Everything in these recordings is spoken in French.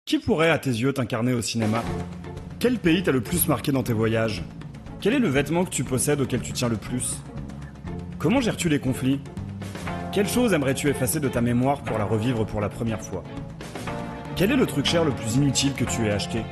Qui pourrait, à tes yeux, t'incarner au cinéma? Quel pays t'a le plus marqué dans tes voyages? Quel est le vêtement que tu possèdes auquel tu tiens le plus? Comment gères-tu les conflits? Quelle chose aimerais-tu effacer de ta mémoire pour la revivre pour la première fois? Quel est le truc cher le plus inutile que tu aies acheté?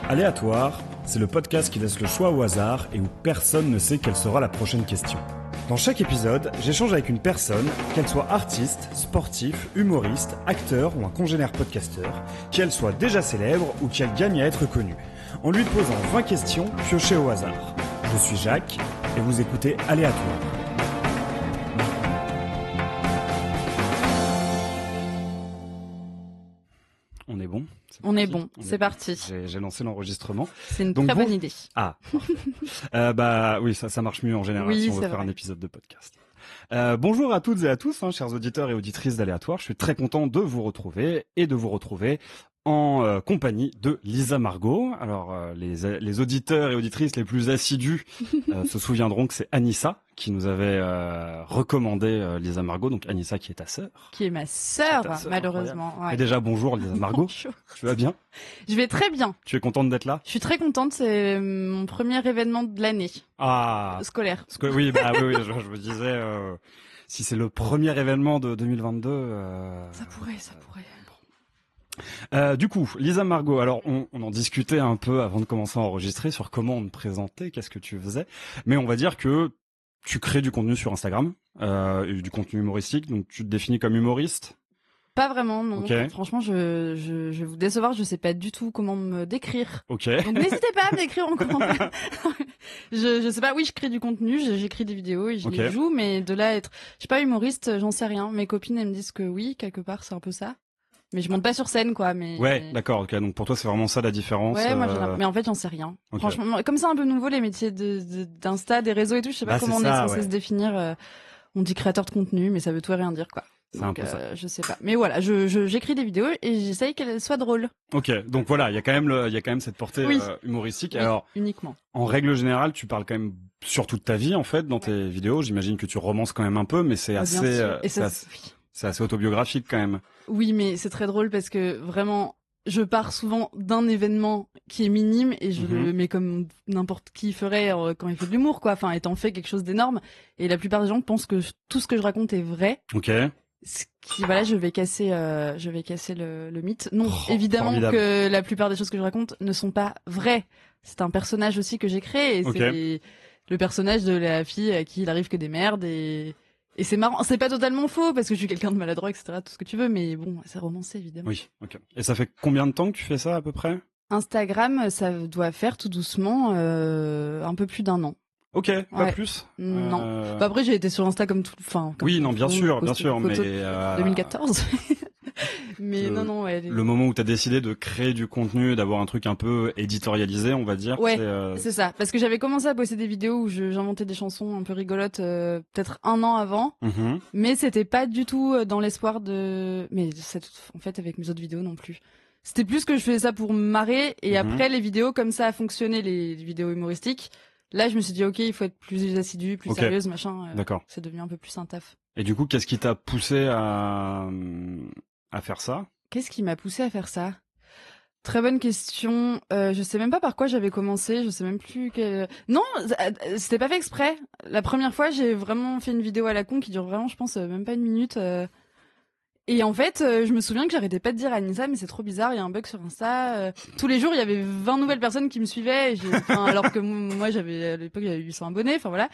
Aléatoire, c'est le podcast qui laisse le choix au hasard et où personne ne sait quelle sera la prochaine question. Dans chaque épisode, j'échange avec une personne, qu'elle soit artiste, sportif, humoriste, acteur ou un congénère podcasteur, qu'elle soit déjà célèbre ou qu'elle gagne à être connue, en lui posant 20 questions piochées au hasard. Je suis Jacques et vous écoutez Aléatoire. On est bon? On est bon, c'est parti. J'ai lancé l'enregistrement. C'est une très bonne idée. Ah, oui, ça marche mieux en général si on veut faire un épisode de podcast. Bonjour à toutes et à tous, chers auditeurs et auditrices d'Aléatoire. Je suis très content de vous retrouver en compagnie de Lisa Margot. Alors, les auditeurs et auditrices les plus assidus se souviendront que c'est Anissa qui nous avait recommandé Lisa Margot. Donc Anissa qui est ta sœur. Qui est ma sœur, malheureusement. Ouais. Et déjà, bonjour Lisa Margot. Tu vas bien? Je vais très bien. Tu es contente d'être là? Je suis très contente, c'est mon premier événement de l'année. Scolaire. Oui, je me disais, si c'est le premier événement de 2022... Ça pourrait. Du coup, Lisa Margot, alors on en discutait un peu avant de commencer à enregistrer sur comment on te présentait, qu'est-ce que tu faisais, mais on va dire que tu crées du contenu sur Instagram, du contenu humoristique, donc tu te définis comme humoriste? Pas vraiment, non. Okay. Franchement, je vais vous décevoir, je sais pas du tout comment me décrire. Ok. Donc n'hésitez pas à me décrire en commentaire. je sais pas, oui, je crée du contenu, j'écris des vidéos et je les joue, mais de là être, je sais pas, humoriste, j'en sais rien. Mes copines, elles me disent que oui, quelque part, c'est un peu ça. Mais je monte pas sur scène, quoi. Mais ouais, d'accord. Ok, donc pour toi, c'est vraiment ça la différence. Ouais, moi, mais en fait, j'en sais rien. Okay. Franchement, comme c'est un peu nouveau les métiers d'Insta, des réseaux et tout, je sais pas comment on est censé se définir. On dit créateur de contenu, mais ça veut tout et rien dire, quoi. C'est un peu ça. Je sais pas. Mais voilà, j'écris des vidéos et j'essaye qu'elles soient drôles. Ok, donc voilà, il y a quand même cette portée humoristique. Oui, alors, uniquement. En règle générale, tu parles quand même surtout de ta vie, en fait, dans tes vidéos. J'imagine que tu romances quand même un peu, mais c'est c'est assez autobiographique quand même. Oui, mais c'est très drôle parce que vraiment, je pars souvent d'un événement qui est minime et je le mets comme n'importe qui ferait quand il fait de l'humour, quoi. Enfin, étant fait quelque chose d'énorme. Et la plupart des gens pensent que tout ce que je raconte est vrai. Ok. Voilà, je vais casser le mythe. Non, évidemment formidable. Que la plupart des choses que je raconte ne sont pas vraies. C'est un personnage aussi que j'ai créé. Et c'est le personnage de la fille à qui il arrive que des merdes et c'est marrant, c'est pas totalement faux parce que je suis quelqu'un de maladroit, etc., tout ce que tu veux, mais bon, c'est romancé, évidemment. Oui, ok. Et ça fait combien de temps que tu fais ça, à peu près? Instagram, ça doit faire tout doucement un peu plus d'un an. Ok, pas plus? Non. Bah après, j'ai été sur Insta comme tout, oui, non, bien sûr, mais 2014. Mais non, le moment où t'as décidé de créer du contenu, d'avoir un truc un peu éditorialisé, on va dire. Ouais, c'est ça. Parce que j'avais commencé à poster des vidéos où j'inventais des chansons un peu rigolotes, peut-être un an avant. Mais c'était pas du tout dans l'espoir de. Mais en fait, avec mes autres vidéos non plus. C'était plus que je faisais ça pour me marrer. Et après, les vidéos, comme ça a fonctionné, les vidéos humoristiques. Là, je me suis dit, ok, il faut être plus assidu, plus sérieuse, machin. D'accord. C'est devenu un peu plus un taf. Et du coup, qu'est-ce qui t'a poussé à faire ça? Qu'est-ce qui m'a poussé à faire ça? Très bonne question. Je sais même pas par quoi j'avais commencé. Je sais même plus quel. Non, c'était pas fait exprès. La première fois, j'ai vraiment fait une vidéo à la con qui dure vraiment, je pense, même pas une minute. Et en fait, je me souviens que j'arrêtais pas de dire à Anissa, mais c'est trop bizarre, il y a un bug sur Insta. Tous les jours, il y avait 20 nouvelles personnes qui me suivaient, alors que moi, à l'époque, j'avais 800 abonnés, enfin voilà.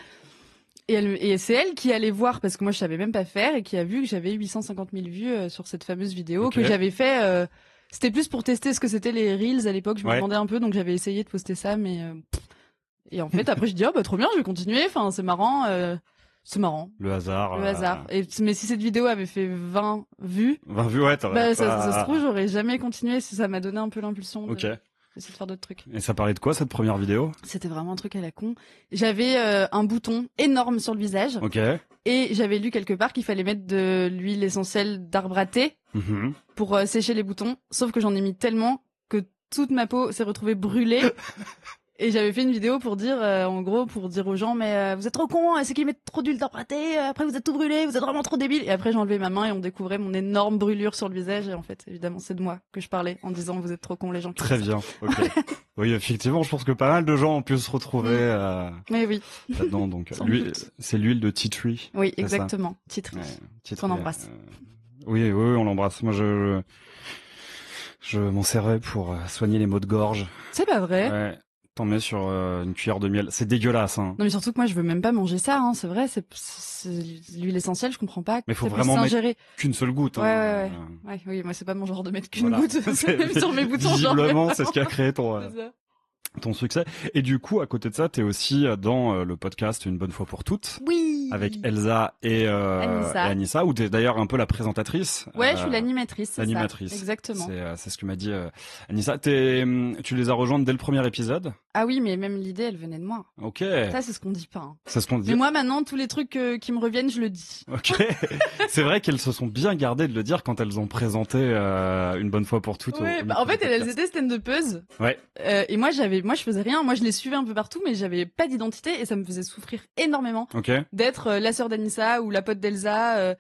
Et c'est elle qui allait voir, parce que moi, je savais même pas faire, et qui a vu que j'avais 850 000 vues sur cette fameuse vidéo que j'avais fait. C'était plus pour tester ce que c'était les Reels à l'époque, je me demandais un peu, donc j'avais essayé de poster ça, mais... Et en fait, après, je dis, oh bah trop bien, je vais continuer, enfin, c'est marrant... C'est marrant. Le hasard. Mais si cette vidéo avait fait 20 vues. 20 vues, ouais, t'aurais ça se trouve, j'aurais jamais continué si ça m'a donné un peu l'impulsion d'essayer de faire d'autres trucs. Et ça parlait de quoi, cette première vidéo? C'était vraiment un truc à la con. J'avais un bouton énorme sur le visage. Ok. Et j'avais lu quelque part qu'il fallait mettre de l'huile essentielle d'arbre à thé pour sécher les boutons. Sauf que j'en ai mis tellement que toute ma peau s'est retrouvée brûlée. Et j'avais fait une vidéo pour dire, en gros, pour dire aux gens, mais vous êtes trop cons, c'est qu'ils mettent trop d'huile d'interprété, après vous êtes tout brûlés, vous êtes vraiment trop débiles. Et après j'ai enlevé ma main et on découvrait mon énorme brûlure sur le visage. Et en fait, évidemment, c'est de moi que je parlais en disant vous êtes trop cons les gens. Très bien, ok. Oui, effectivement, je pense que pas mal de gens ont pu se retrouver mais oui. là-dedans. Donc, c'est l'huile de tea tree. Oui, exactement. Tea tree. On embrasse. Oui, on l'embrasse. Moi, je m'en servais pour soigner les maux de gorge. C'est pas vrai. Ouais. T'en mets sur une cuillère de miel. C'est dégueulasse, hein. Non, mais surtout que moi, je veux même pas manger ça, hein. C'est vrai, c'est l'huile essentielle, je comprends pas. Mais faut vraiment mettre qu'une seule goutte, hein. Ouais, oui, moi, c'est pas mon genre de mettre qu'une goutte sur mes boutons. Visiblement, c'est ce qui a créé ton succès. Et du coup, à côté de ça, t'es aussi dans le podcast Une bonne fois pour toutes. Oui. Avec Elsa et Anissa, où t'es d'ailleurs un peu la présentatrice. Ouais, je suis l'animatrice. L'animatrice. Exactement. C'est ce que m'a dit Anissa. Tu les as rejointes dès le premier épisode? Ah oui, mais même l'idée, elle venait de moi. Ok. Ça, c'est ce qu'on dit pas. Hein. C'est ce qu'on dit. Mais moi, maintenant, tous les trucs qui me reviennent, je le dis. Ok. C'est vrai qu'elles se sont bien gardées de le dire quand elles ont présenté Une bonne fois pour toutes. Ouais, en fait, elles étaient stand-upeuses. Ouais. Et moi, je faisais rien. Moi, je les suivais un peu partout, mais j'avais pas d'identité et ça me faisait souffrir énormément. Ok. D'être la sœur d'Anissa ou la pote d'Elsa.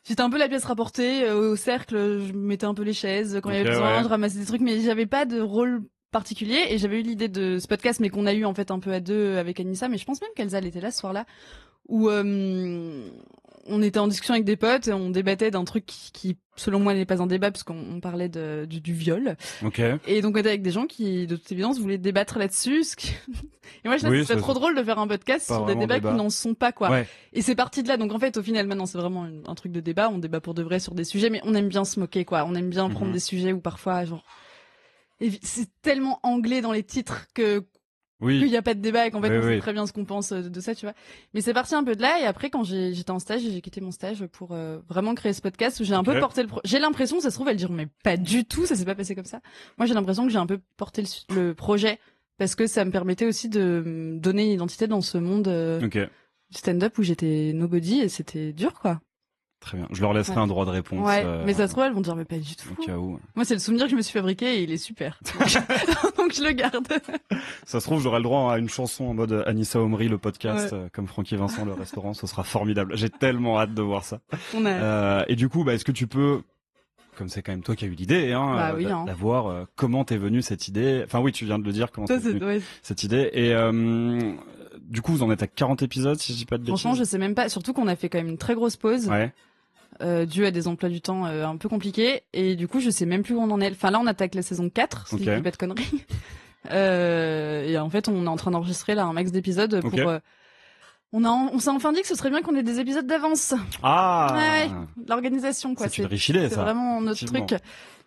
J'étais un peu la pièce rapportée au cercle. Je mettais un peu les chaises quand il y avait besoin. Je ramassais des trucs, mais j'avais pas de rôle particulier. Et j'avais eu l'idée de ce podcast, mais qu'on a eu en fait un peu à deux avec Anissa. Mais je pense même qu'Elsa, elle était là ce soir-là, où on était en discussion avec des potes et on débattait d'un truc qui selon moi n'est pas un débat parce qu'on parlait du viol. Ok. Et donc on était avec des gens qui de toute évidence voulaient débattre là-dessus. Et moi je trouve que c'est trop drôle de faire un podcast sur des débats qui n'en sont pas quoi. Ouais. Et c'est parti de là. Donc en fait au final maintenant c'est vraiment un truc de débat. On débat pour de vrai sur des sujets, mais on aime bien se moquer quoi. On aime bien prendre des sujets où parfois genre c'est tellement anglais dans les titres que qu'il y a pas de débat et qu'en fait on sait très bien ce qu'on pense de ça, tu vois. Mais c'est parti un peu de là et après quand j'étais en stage, j'ai quitté mon stage pour vraiment créer ce podcast où j'ai un peu porté j'ai l'impression, ça se trouve elles diront mais pas du tout, ça s'est pas passé comme ça. Moi j'ai l'impression que j'ai un peu porté le projet parce que ça me permettait aussi de me donner une identité dans ce monde du stand-up où j'étais nobody et c'était dur quoi. Très bien. Je leur laisserai un droit de réponse. Ouais, mais ça se trouve, elles vont dire, mais pas du tout. Au cas où. Moi, c'est le souvenir que je me suis fabriqué et il est super. Donc, je le garde. Ça se trouve, j'aurai le droit à une chanson en mode Anissa Omri, le podcast, comme Francky Vincent, le restaurant. Ce sera formidable. J'ai tellement hâte de voir ça. Et du coup, est-ce que tu peux, comme c'est quand même toi qui as eu l'idée, d'avoir, comment t'es venue cette idée? Enfin, oui, tu viens de le dire, comment t'es venue cette idée. Et, du coup, vous en êtes à 40 épisodes, si je dis pas de bêtises. Franchement, je sais même pas. Surtout qu'on a fait quand même une très grosse pause. Ouais. Dû à des emplois du temps un peu compliqués. Et du coup, je sais même plus où on en est. Enfin, là, on attaque la saison 4, si je dis pas de conneries. Et en fait, on est en train d'enregistrer là un max d'épisodes pour... on s'est enfin dit que ce serait bien qu'on ait des épisodes d'avance. Ah ouais, l'organisation, quoi. C'est une riche idée, ça. C'est vraiment notre truc.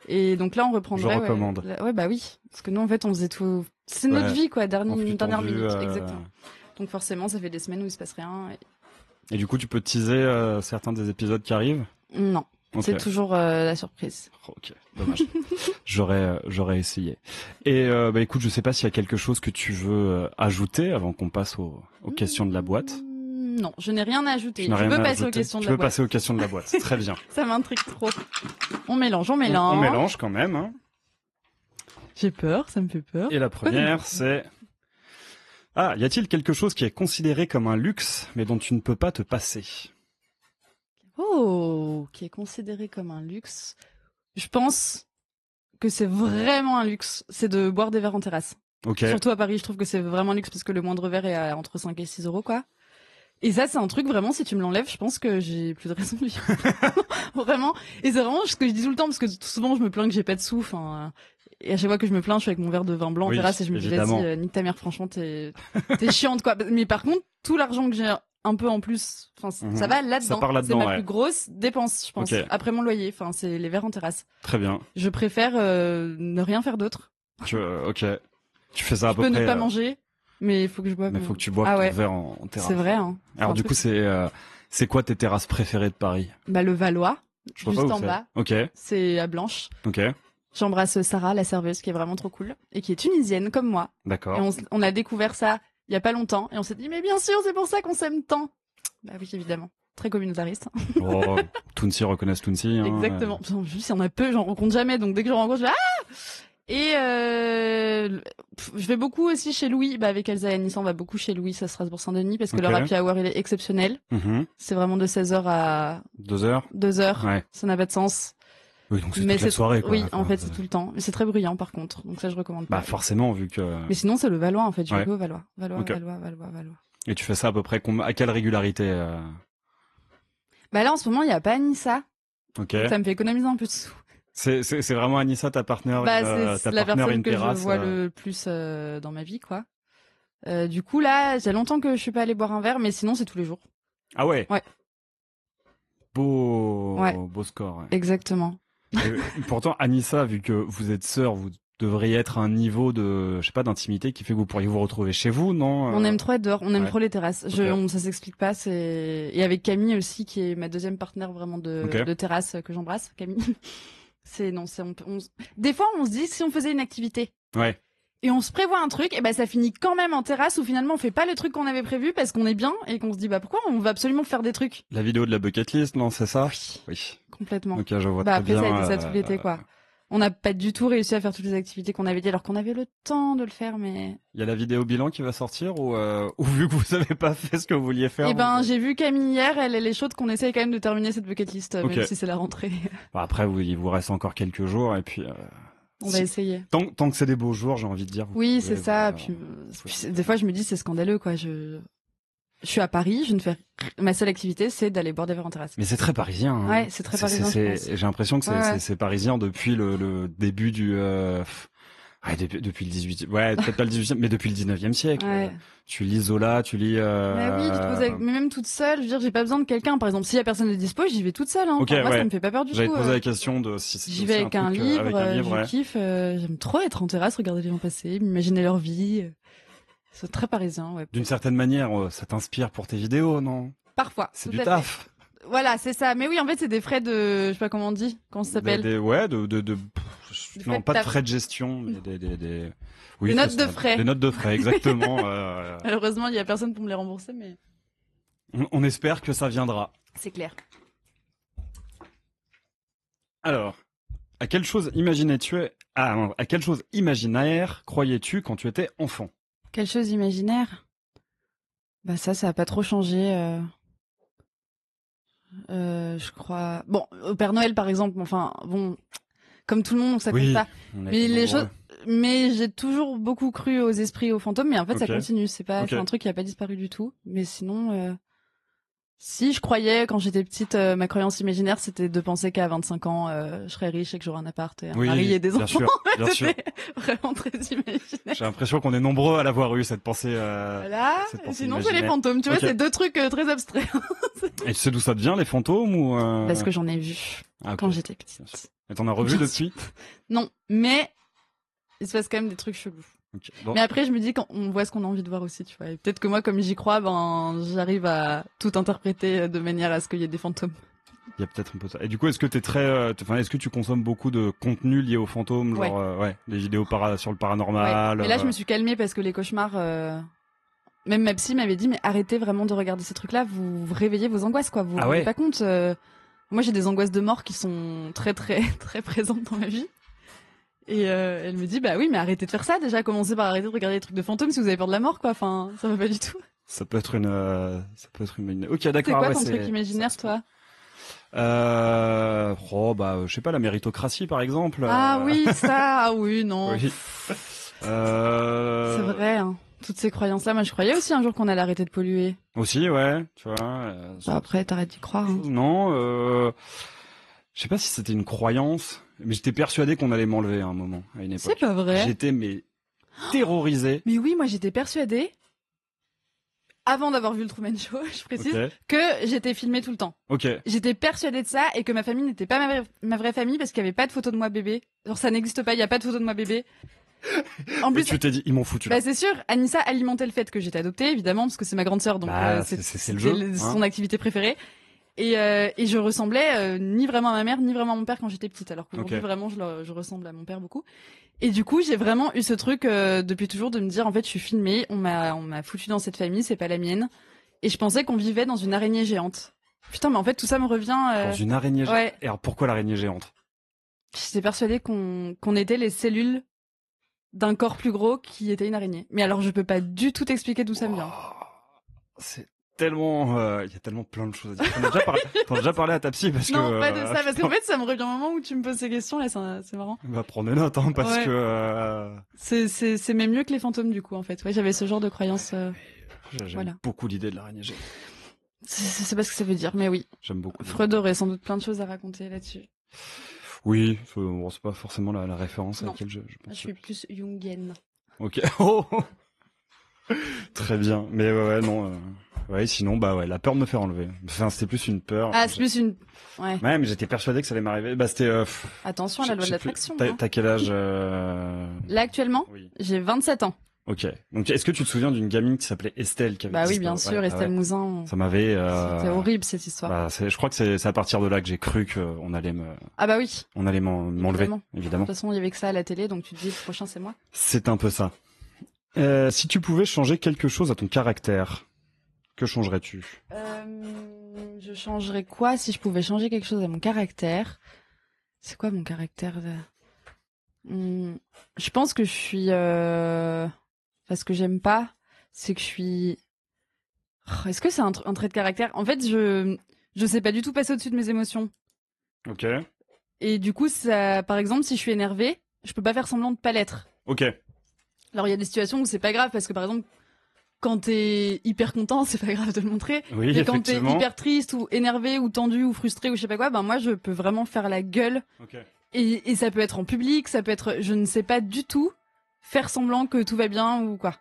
Et donc là, on reprendrait... Je recommande. Ouais, bah oui. Parce que nous, en fait, on faisait tout... C'est notre vie, quoi, dernière minute. Exactement. Donc forcément, ça fait des semaines où il se passe rien. Et du coup, tu peux teaser certains des épisodes qui arrivent? Non. C'est toujours la surprise. Ok, dommage. J'aurais essayé. Et écoute, je sais pas s'il y a quelque chose que tu veux ajouter avant qu'on passe aux questions de la boîte. Non, je n'ai rien à ajouter. Je veux passer aux questions de la boîte. Tu veux passer aux questions de la boîte. Très bien. Ça m'intrigue trop. On mélange. On mélange quand même. Hein. J'ai peur, ça me fait peur. Et la première, c'est... Ah, y a-t-il quelque chose qui est considéré comme un luxe, mais dont tu ne peux pas te passer? Oh, qui est considéré comme un luxe. Je pense que c'est vraiment un luxe, c'est de boire des verres en terrasse. Okay. Surtout à Paris, je trouve que c'est vraiment un luxe parce que le moindre verre est à entre 5 et 6 euros, quoi. Et ça, c'est un truc vraiment, si tu me l'enlèves, je pense que j'ai plus de raison de vivre. Vraiment. Et c'est vraiment ce que je dis tout le temps parce que souvent, je me plains que j'ai pas de sous. Enfin, et à chaque fois que je me plains, je suis avec mon verre de vin blanc en terrasse et je me dis, vas-y, nique ta mère, franchement, t'es chiante, quoi. Mais par contre, tout l'argent que j'ai un peu en plus, enfin, ça va là-dedans. Ça part là-dedans, c'est ma plus grosse dépense, je pense. Après mon loyer, enfin, c'est les verres en terrasse. Très bien. Je préfère ne rien faire d'autre. Ok. Tu fais ça à peu près. Je peux ne pas manger, mais il faut que je boive. Mais il faut que tu boives ton verre en terrasse. C'est vrai, hein. Alors du coup, c'est quoi tes terrasses préférées de Paris? Le Valois, juste en bas. Ok. C'est à Blanche. Ok. J'embrasse Sarah, la serveuse, qui est vraiment trop cool et qui est tunisienne comme moi. D'accord. Et on a découvert ça il y a pas longtemps et on s'est dit mais bien sûr, c'est pour ça qu'on s'aime tant. Bah oui, évidemment. Très communautariste. Oh, Tounsi reconnaissent Tounsi. Hein, exactement. Juste, il y en a peu, j'en rencontre jamais, donc dès que j'en rencontre, je fais ah! Et je vais beaucoup aussi chez Louis, avec Elsa et Anissa, on va beaucoup chez Louis à Strasbourg-Saint-Denis parce que leur happy hour il est exceptionnel. C'est vraiment de 16h à 2h. 2h. Ouais. Ça n'a pas de sens. Oui, donc c'est toute la soirée, quoi. Oui, en fait, c'est tout le temps. Mais c'est très bruyant, par contre. Donc ça, je recommande pas. Bah, forcément, vu que... Mais sinon, c'est le Valois, en fait. Je vais ouais. au Valois. Valois. Et tu fais ça à peu près à quelle régularité Bah là, en ce moment, il n'y a pas Anissa. Ok. Donc, ça me fait économiser un peu de sous. C'est vraiment Anissa, ta partenaire c'est la personne que je vois le plus dans ma vie, quoi. Du coup, là, j'ai longtemps que je suis pas allée boire un verre, mais sinon, c'est tous les jours. Ah ouais? Ouais. Beau score. Ouais. Exactement. Et pourtant, Anissa, vu que vous êtes sœurs, vous devriez être à un niveau de, je sais pas, d'intimité qui fait que vous pourriez vous retrouver chez vous, non? On aime trop être dehors, on aime trop les terrasses. Ça s'explique pas, et avec Camille aussi, qui est ma deuxième partenaire vraiment de terrasse que j'embrasse, Camille. Des fois, on se dit si on faisait une activité. Ouais. Et on se prévoit un truc, et ça finit quand même en terrasse où finalement on fait pas le truc qu'on avait prévu parce qu'on est bien et qu'on se dit pourquoi on va absolument faire des trucs. La vidéo de la bucket list, non, c'est ça? Oui. Complètement. Ok, je vois très bien. Après, ça a été ça tout l'été, quoi. On n'a pas du tout réussi à faire toutes les activités qu'on avait dit, alors qu'on avait le temps de le faire, mais... Il y a la vidéo bilan qui va sortir ou vu que vous avez pas fait ce que vous vouliez faire? J'ai vu Camille hier, elle est chaude qu'on essaye quand même de terminer cette bucket list, même si c'est la rentrée. Après, il vous reste encore quelques jours et puis... On va essayer. Tant que c'est des beaux jours, j'ai envie de dire. Oui, c'est ça. Puis, des fois, je me dis, c'est scandaleux, quoi. Je suis à Paris, ma seule activité, c'est d'aller boire des verres en terrasse. Mais c'est très parisien. Hein. Ouais, c'est très parisien. J'ai l'impression que c'est parisien depuis le début du. Depuis le 18e. Ouais, peut-être pas le 18e, mais depuis le 19e siècle. Ouais. Tu lis Zola, tu lis. Mais oui, mais même toute seule. Je veux dire, j'ai pas besoin de quelqu'un. Par exemple, s'il y a personne de dispo, j'y vais toute seule. Hein. Moi, ça me fait pas peur du tout. J'avais posé la question de si j'y vais avec un livre, je kiffe. J'aime trop être en terrasse, regarder les gens passer, m'imaginer leur vie. C'est très parisien, ouais. D'une certaine manière, ça t'inspire pour tes vidéos, non? Parfois. C'est du taf. Voilà, c'est ça. Mais oui, en fait, c'est des frais de, je sais pas comment on dit, comment ça s'appelle. Non, pas de frais de gestion, mais des notes de frais. Des notes de frais, exactement. Malheureusement, il y a personne pour me les rembourser, mais. On espère que ça viendra. C'est clair. Alors, à quelle chose imaginaire croyais-tu quand tu étais enfant? Quelle chose imaginaire? Ça a pas trop changé. Je crois. Bon, au Père Noël, par exemple. Enfin, bon, comme tout le monde, ça compte pas. Mais les choses. Mais j'ai toujours beaucoup cru aux esprits, aux fantômes. Mais en fait, ça continue. C'est un truc qui a pas disparu du tout. Mais sinon. Si je croyais quand j'étais petite, ma croyance imaginaire c'était de penser qu'à 25 ans je serais riche et que j'aurais un appart et un mari et des enfants. Bien sûr. Vraiment très imaginaire. J'ai l'impression qu'on est nombreux à l'avoir eu cette pensée. Voilà. Sinon c'est les fantômes, tu vois, c'est deux trucs très abstraits. Et tu sais d'où ça devient les fantômes ou Parce que j'en ai vu quand j'étais petite. Et t'en as revu depuis? Non, mais il se passe quand même des trucs chelous. Mais après, je me dis qu'on voit ce qu'on a envie de voir aussi, tu vois. Et peut-être que moi, comme j'y crois, j'arrive à tout interpréter de manière à ce qu'il y ait des fantômes. Il y a peut-être un peu ça. Et du coup, est-ce que est-ce que tu consommes beaucoup de contenu lié aux fantômes, genre, des vidéos sur le paranormal? Mais là, je me suis calmée parce que les cauchemars, même ma psy m'avait dit, mais arrêtez vraiment de regarder ces trucs-là, vous réveillez vos angoisses, quoi. Vous vous rendez pas compte. Moi, j'ai des angoisses de mort qui sont très, très, très présentes dans ma vie. Et elle me dit oui, mais arrêtez de faire ça déjà, commencez par arrêter de regarder des trucs de fantômes si vous avez peur de la mort, quoi. Enfin, ça va pas du tout. Ça peut être une Ok, d'accord. C'est quoi ton truc imaginaire, toi? Je sais pas, la méritocratie par exemple. Ah oui, ça. Ah oui, non. Oui. C'est vrai. Hein. Toutes ces croyances-là, moi je croyais aussi un jour qu'on allait arrêter de polluer. Aussi, ouais. Tu vois. Après, t'arrêtes d'y croire. Hein. Non. Je sais pas si c'était une croyance. Mais j'étais persuadé qu'on allait m'enlever à un moment, à une époque. C'est pas vrai. J'étais terrorisé. Mais oui, moi j'étais persuadée, avant d'avoir vu le Truman Show, je précise, que j'étais filmée tout le temps. J'étais persuadée de ça et que ma famille n'était pas ma vraie famille parce qu'il n'y avait pas de photo de moi bébé. Genre ça n'existe pas, il n'y a pas de photo de moi bébé. En plus, tu t'es dit, ils m'ont foutu là. C'est sûr, Anissa alimentait le fait que j'étais adoptée, évidemment, parce que c'est ma grande sœur, donc c'est le jeu, son activité préférée. Et je ressemblais ni vraiment à ma mère ni vraiment à mon père quand j'étais petite, alors qu'aujourd'hui vraiment je ressemble à mon père beaucoup. Et du coup j'ai vraiment eu ce truc depuis toujours de me dire en fait je suis filmée, on m'a foutu dans cette famille, c'est pas la mienne. Et je pensais qu'on vivait dans une araignée géante. Putain mais en fait tout ça me revient. Dans une araignée géante. Et alors pourquoi l'araignée géante? J'étais persuadée qu'on était les cellules d'un corps plus gros qui était une araignée. Mais alors je peux pas du tout t'expliquer d'où ça me vient. C'est tellement, il y a tellement plein de choses à dire. T'en as déjà parlé à ta psy parce non, que. Non, pas de ça, parce qu'en fait, ça me revient un moment où tu me poses ces questions, là, c'est marrant. Va prendre des notes, hein, parce que. C'est même mieux que les fantômes, du coup, en fait. Ouais, j'avais ce genre de croyance. J'aime beaucoup l'idée de l'araignée. C'est pas ce que ça veut dire, mais oui. J'aime beaucoup. Freud aurait sans doute plein de choses à raconter là-dessus. Oui, c'est pas forcément la référence à laquelle je pense. Je suis plus jungienne. Ok. Oh très bien. Mais non. Sinon, la peur de me faire enlever. Enfin, c'était plus une peur. Ah, c'est plus une. Ouais, mais j'étais persuadé que ça allait m'arriver. C'était. Attention à la loi de l'attraction. T'as quel âge Là, actuellement, j'ai 27 ans. Ok. Donc, est-ce que tu te souviens d'une gamine qui s'appelait Estelle qui avait oui, bien sûr, Estelle Mouzin. Ça m'avait. C'était horrible cette histoire. Je crois que c'est à partir de là que j'ai cru qu'on allait me. Ah bah oui. On allait m'enlever, évidemment. De toute façon, il y avait que ça à la télé, donc tu te dis le prochain c'est moi. C'est un peu ça. Si tu pouvais changer quelque chose à ton caractère, que changerais-tu? Je changerais quoi si je pouvais changer quelque chose à mon caractère? C'est quoi mon caractère? Je pense que je suis. Ce que j'aime pas, c'est que je suis. Est-ce que c'est un trait de caractère? En fait, je sais pas du tout passer au-dessus de mes émotions. Ok. Et du coup, ça, par exemple, si je suis énervée, je peux pas faire semblant de pas l'être. Ok. Alors, il y a des situations où c'est pas grave parce que, par exemple, quand t'es hyper content, c'est pas grave de le montrer. Oui, mais quand t'es hyper triste ou énervé ou tendu ou frustré ou je sais pas quoi, moi, je peux vraiment faire la gueule. Ok. Et ça peut être en public, ça peut être, je ne sais pas du tout faire semblant que tout va bien ou quoi.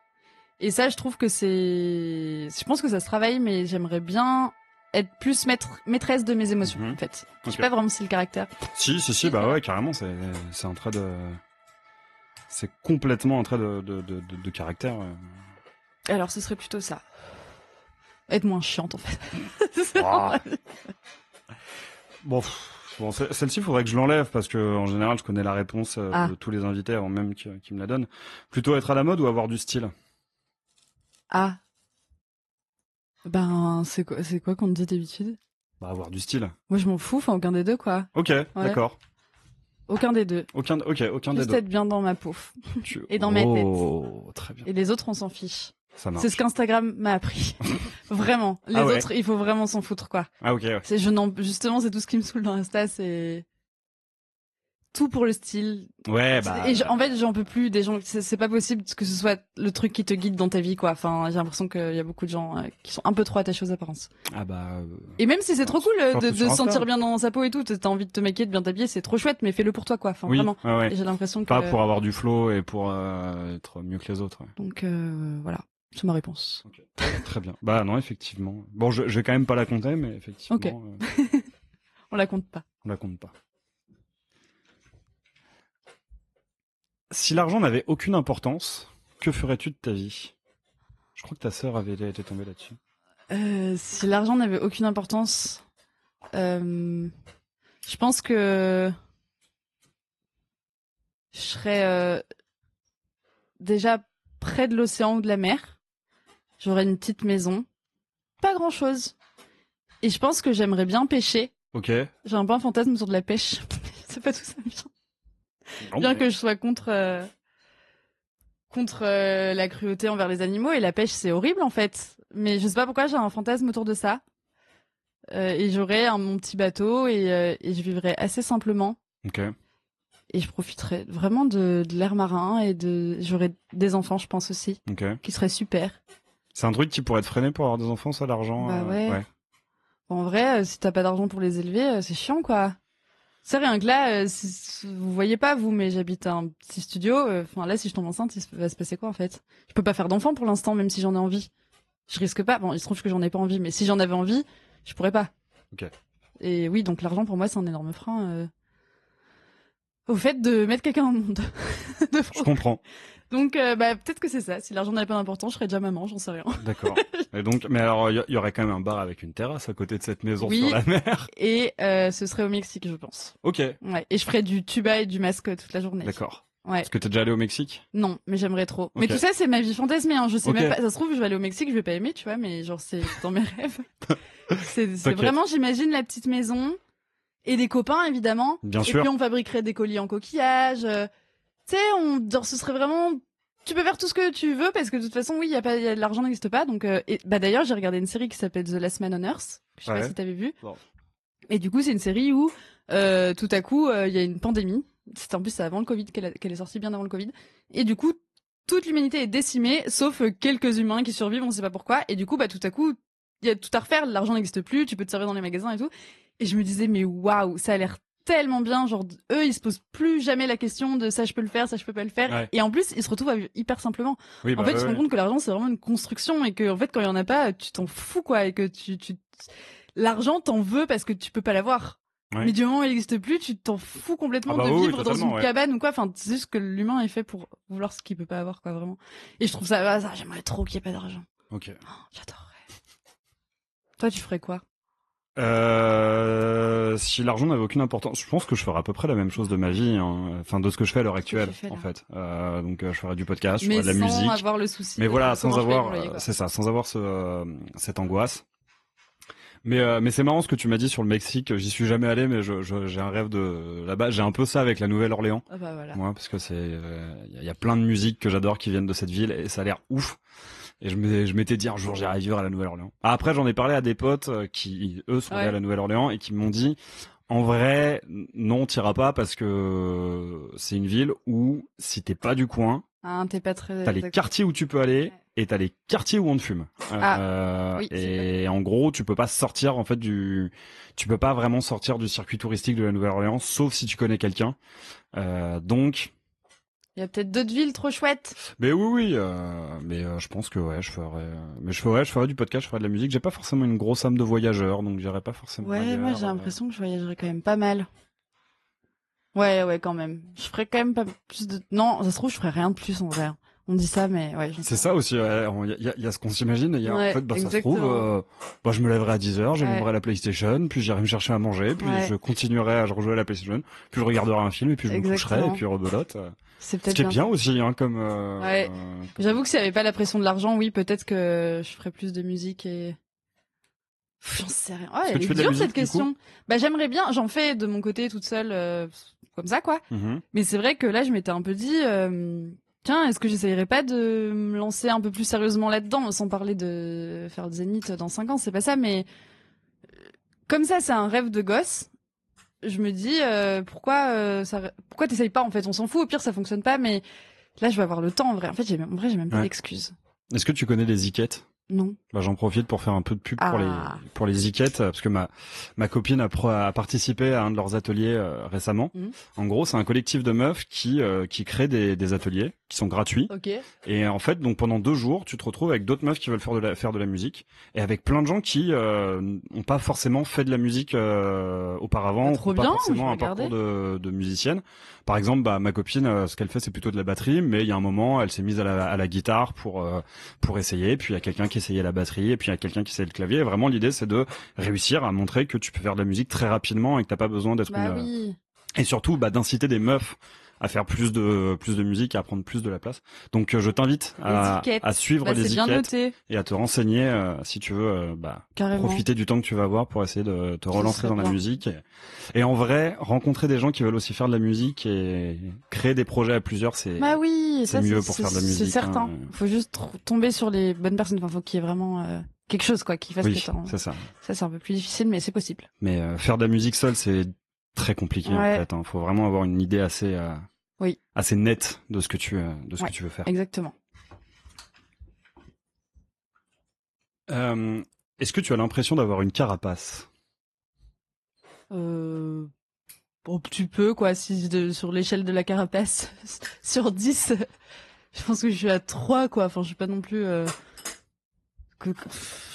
Et ça, je trouve que je pense que ça se travaille, mais j'aimerais bien être plus maîtresse de mes émotions, en fait. Je sais pas vraiment si c'est le caractère. Si, carrément, c'est un trait de. C'est complètement un trait de caractère. Alors, ce serait plutôt ça. Être moins chiante, en fait. Bon, celle-ci, il faudrait que je l'enlève parce que en général, je connais la réponse de tous les invités avant même qu'ils me la donnent. Plutôt être à la mode ou avoir du style? Ah. C'est quoi qu'on te dit d'habitude? Avoir du style. Moi, je m'en fous, aucun des deux, quoi. Ok, d'accord. Aucun des deux. Aucun des deux. Juste être bien dans ma peau. Et dans ma tête. Oh, très bien. Et les autres, on s'en fiche. Ça marche. C'est ce qu'Instagram m'a appris. Vraiment. Les autres, il faut vraiment s'en foutre, quoi. Ah, ok, ouais. Justement, c'est tout ce qui me saoule dans Insta, c'est tout pour le style. Ouais, en fait, j'en peux plus des gens. C'est pas possible que ce soit le truc qui te guide dans ta vie, quoi. Enfin, j'ai l'impression qu'il y a beaucoup de gens qui sont un peu trop attachés aux apparences. Et même si c'est trop cool de se sentir bien dans sa peau et tout, t'as envie de te maquiller, de bien t'habiller, c'est trop chouette, mais fais-le pour toi, quoi. Enfin, vraiment. Ouais. Et j'ai l'impression que pas pour avoir du flow et pour être mieux que les autres. Ouais. Donc voilà, c'est ma réponse. Okay. Très bien. Non, effectivement. Bon, je vais quand même pas la compter, mais effectivement. Ok. On la compte pas. On la compte pas. Si l'argent n'avait aucune importance, que ferais-tu de ta vie? Je crois que ta sœur avait été tombée là-dessus. Si l'argent n'avait aucune importance, je pense que je serais déjà près de l'océan ou de la mer. J'aurais une petite maison, pas grand-chose. Et je pense que j'aimerais bien pêcher. Ok. J'ai un peu un fantasme autour de la pêche. Je sais pas d'où ça me vient. Bien que je sois contre la cruauté envers les animaux, et la pêche c'est horrible en fait, mais je sais pas pourquoi j'ai un fantasme autour de ça. Et j'aurais mon petit bateau et je vivrais assez simplement. Ok. Et je profiterais vraiment de l'air marin et j'aurais des enfants, je pense aussi, qui seraient super. C'est un truc qui pourrait te freiner pour avoir des enfants, ça, l'argent? Ouais. En vrai, si t'as pas d'argent pour les élever, c'est chiant quoi. C'est rien que là, vous voyez pas vous, mais j'habite un petit studio. Là, si je tombe enceinte, il va se passer quoi en fait? Je peux pas faire d'enfant pour l'instant, même si j'en ai envie. Je risque pas. Bon, il se trouve que j'en ai pas envie, mais si j'en avais envie, je pourrais pas. Ok. Et oui, donc l'argent pour moi, c'est un énorme frein au fait de mettre quelqu'un au monde. Je comprends. Donc peut-être que c'est ça. Si l'argent n'avait pas d'importance, je serais déjà maman, j'en sais rien. D'accord. Et donc, mais alors il y aurait quand même un bar avec une terrasse à côté de cette maison sur la mer. Et ce serait au Mexique, je pense. Ok. Ouais. Et je ferais du tuba et du masque toute la journée. D'accord. Ouais. Est-ce que t'es déjà allé au Mexique? Non, mais j'aimerais trop. Okay. Mais tout ça, c'est ma vie fantasmée. Hein. Je sais même pas. Ça se trouve, je vais aller au Mexique, je vais pas aimer, tu vois. Mais genre, c'est dans mes rêves. c'est vraiment, j'imagine la petite maison et des copains évidemment. Bien sûr. Et puis on fabriquerait des colis en coquillage. tu sais, genre, ce serait vraiment, tu peux faire tout ce que tu veux parce que de toute façon, oui, l'argent n'existe pas. Donc, d'ailleurs, j'ai regardé une série qui s'appelle The Last Man on Earth. Je sais pas si t'avais vu. Bon. Et du coup, c'est une série où, tout à coup, il y a une pandémie. En plus, c'est avant le Covid qu'elle est sortie, bien avant le Covid. Et du coup, toute l'humanité est décimée, sauf quelques humains qui survivent, on sait pas pourquoi. Et du coup, tout à coup, il y a tout à refaire, l'argent n'existe plus, tu peux te servir dans les magasins et tout. Et je me disais, mais waouh, ça a l'air tellement bien, genre, eux, ils se posent plus jamais la question de ça je peux le faire, ça je peux pas le faire. Ouais. Et en plus, ils se retrouvent à vivre hyper simplement. Oui, en fait, ils se rendent compte que l'argent, c'est vraiment une construction et que, en fait, quand il y en a pas, tu t'en fous, quoi, et que l'argent, t'en veux parce que tu peux pas l'avoir. Ouais. Mais du moment où il n'existe plus, tu t'en fous complètement de vivre dans une cabane ou quoi. Enfin, c'est juste que l'humain est fait pour vouloir ce qu'il peut pas avoir, quoi, vraiment. Et je trouve ça, j'aimerais trop qu'il y ait pas d'argent. Ok. Oh, j'adorerais. Toi, tu ferais quoi? Si l'argent n'avait aucune importance, je pense que je ferais à peu près la même chose de ma vie, hein. Enfin, de ce que je fais à l'heure actuelle, en fait. Donc, je ferais du podcast, je ferais de la musique. Mais sans avoir le souci. Mais voilà, sans avoir, c'est ça, sans avoir cette angoisse. Mais c'est marrant ce que tu m'as dit sur le Mexique. J'y suis jamais allé, mais j'ai un rêve de là-bas. J'ai un peu ça avec la Nouvelle-Orléans. Ah bah voilà. Moi, parce que y a plein de musiques que j'adore qui viennent de cette ville et ça a l'air ouf. Et je m'étais dit un jour j'irai vivre à la Nouvelle-Orléans. Après, j'en ai parlé à des potes qui eux sont allés à la Nouvelle-Orléans et qui m'ont dit en vrai non, t'iras pas parce que c'est une ville où si t'es pas du coin, t'es pas très. T'as les quartiers où tu peux aller et t'as les quartiers où on te fume. Oui, et en gros, tu peux pas sortir en fait tu peux pas vraiment sortir du circuit touristique de la Nouvelle-Orléans, sauf si tu connais quelqu'un. Donc. Il y a peut-être d'autres villes trop chouettes. Mais oui, mais je pense que je ferais du podcast, je ferais de la musique. J'ai pas forcément une grosse âme de voyageur, donc j'irais pas forcément. Ouais, moi j'ai l'impression que je voyagerais quand même pas mal. Ouais, quand même. Je ferais quand même pas plus de. Non, ça se trouve, je ferais rien de plus en vrai. On dit ça, mais ouais. C'est ça aussi. Il y a ce qu'on s'imagine. Il y a en fait, ça se trouve, je me lèverai à 10h, j'allumerai la PlayStation, puis j'irai me chercher à manger, puis je continuerai à rejouer à la PlayStation, puis je regarderai un film, et puis je me coucherai, et puis rebelote. C'est peut-être ce qui est bien aussi, hein, comme. J'avoue que s'il n'y avait pas la pression de l'argent, oui, peut-être que je ferais plus de musique et. J'en sais rien. Ouais, elle est dure cette question. Bah j'aimerais bien. J'en fais de mon côté toute seule, comme ça quoi. Mais c'est vrai que là, je m'étais un peu dit. Tiens, est-ce que j'essayerais pas de me lancer un peu plus sérieusement là-dedans, sans parler de faire des Zénith dans 5 ans, c'est pas ça, mais comme ça, c'est un rêve de gosse. Je me dis, pourquoi t'essayes pas, en fait, on s'en fout, au pire, ça fonctionne pas, mais là, je vais avoir le temps, en vrai. En fait, j'ai même pas d'excuses. Est-ce que tu connais les Ziquettes? Non. Bah, j'en profite pour faire un peu de pub pour les Ziquettes, parce que ma copine a participé à un de leurs ateliers récemment. En gros, c'est un collectif de meufs qui crée des ateliers qui sont gratuits. Okay. Et en fait, donc pendant 2 jours, tu te retrouves avec d'autres meufs qui veulent faire de la musique et avec plein de gens qui ont pas forcément fait de la musique auparavant, ou pas forcément un parcours de musicienne. Par exemple, ma copine, ce qu'elle fait, c'est plutôt de la batterie, mais il y a un moment, elle s'est mise à la guitare pour essayer. Puis il y a quelqu'un qui essayait la batterie, et puis il y a quelqu'un qui essayait le clavier. Et vraiment, l'idée, c'est de réussir à montrer que tu peux faire de la musique très rapidement et que t'as pas besoin d'être et surtout, d'inciter des meufs à faire plus de musique, à prendre plus de la place. Donc je t'invite à suivre les Ziquettes et à te renseigner si tu veux profiter du temps que tu vas avoir pour essayer de te relancer dans la musique et en vrai rencontrer des gens qui veulent aussi faire de la musique et créer des projets à plusieurs, c'est mieux pour faire de la musique. C'est certain. Faut juste tomber sur les bonnes personnes. Enfin, faut qu'il y ait vraiment quelque chose qui fasse que t'en... c'est ça. Ça c'est un peu plus difficile, mais c'est possible. Mais faire de la musique seule, c'est très compliqué en fait. Faut vraiment avoir une idée assez nette de ce que tu veux faire. Exactement. Est-ce que tu as l'impression d'avoir une carapace? Tu peux quoi, sur l'échelle de la carapace sur 10, je pense que je suis à 3 quoi. Enfin, je suis pas non plus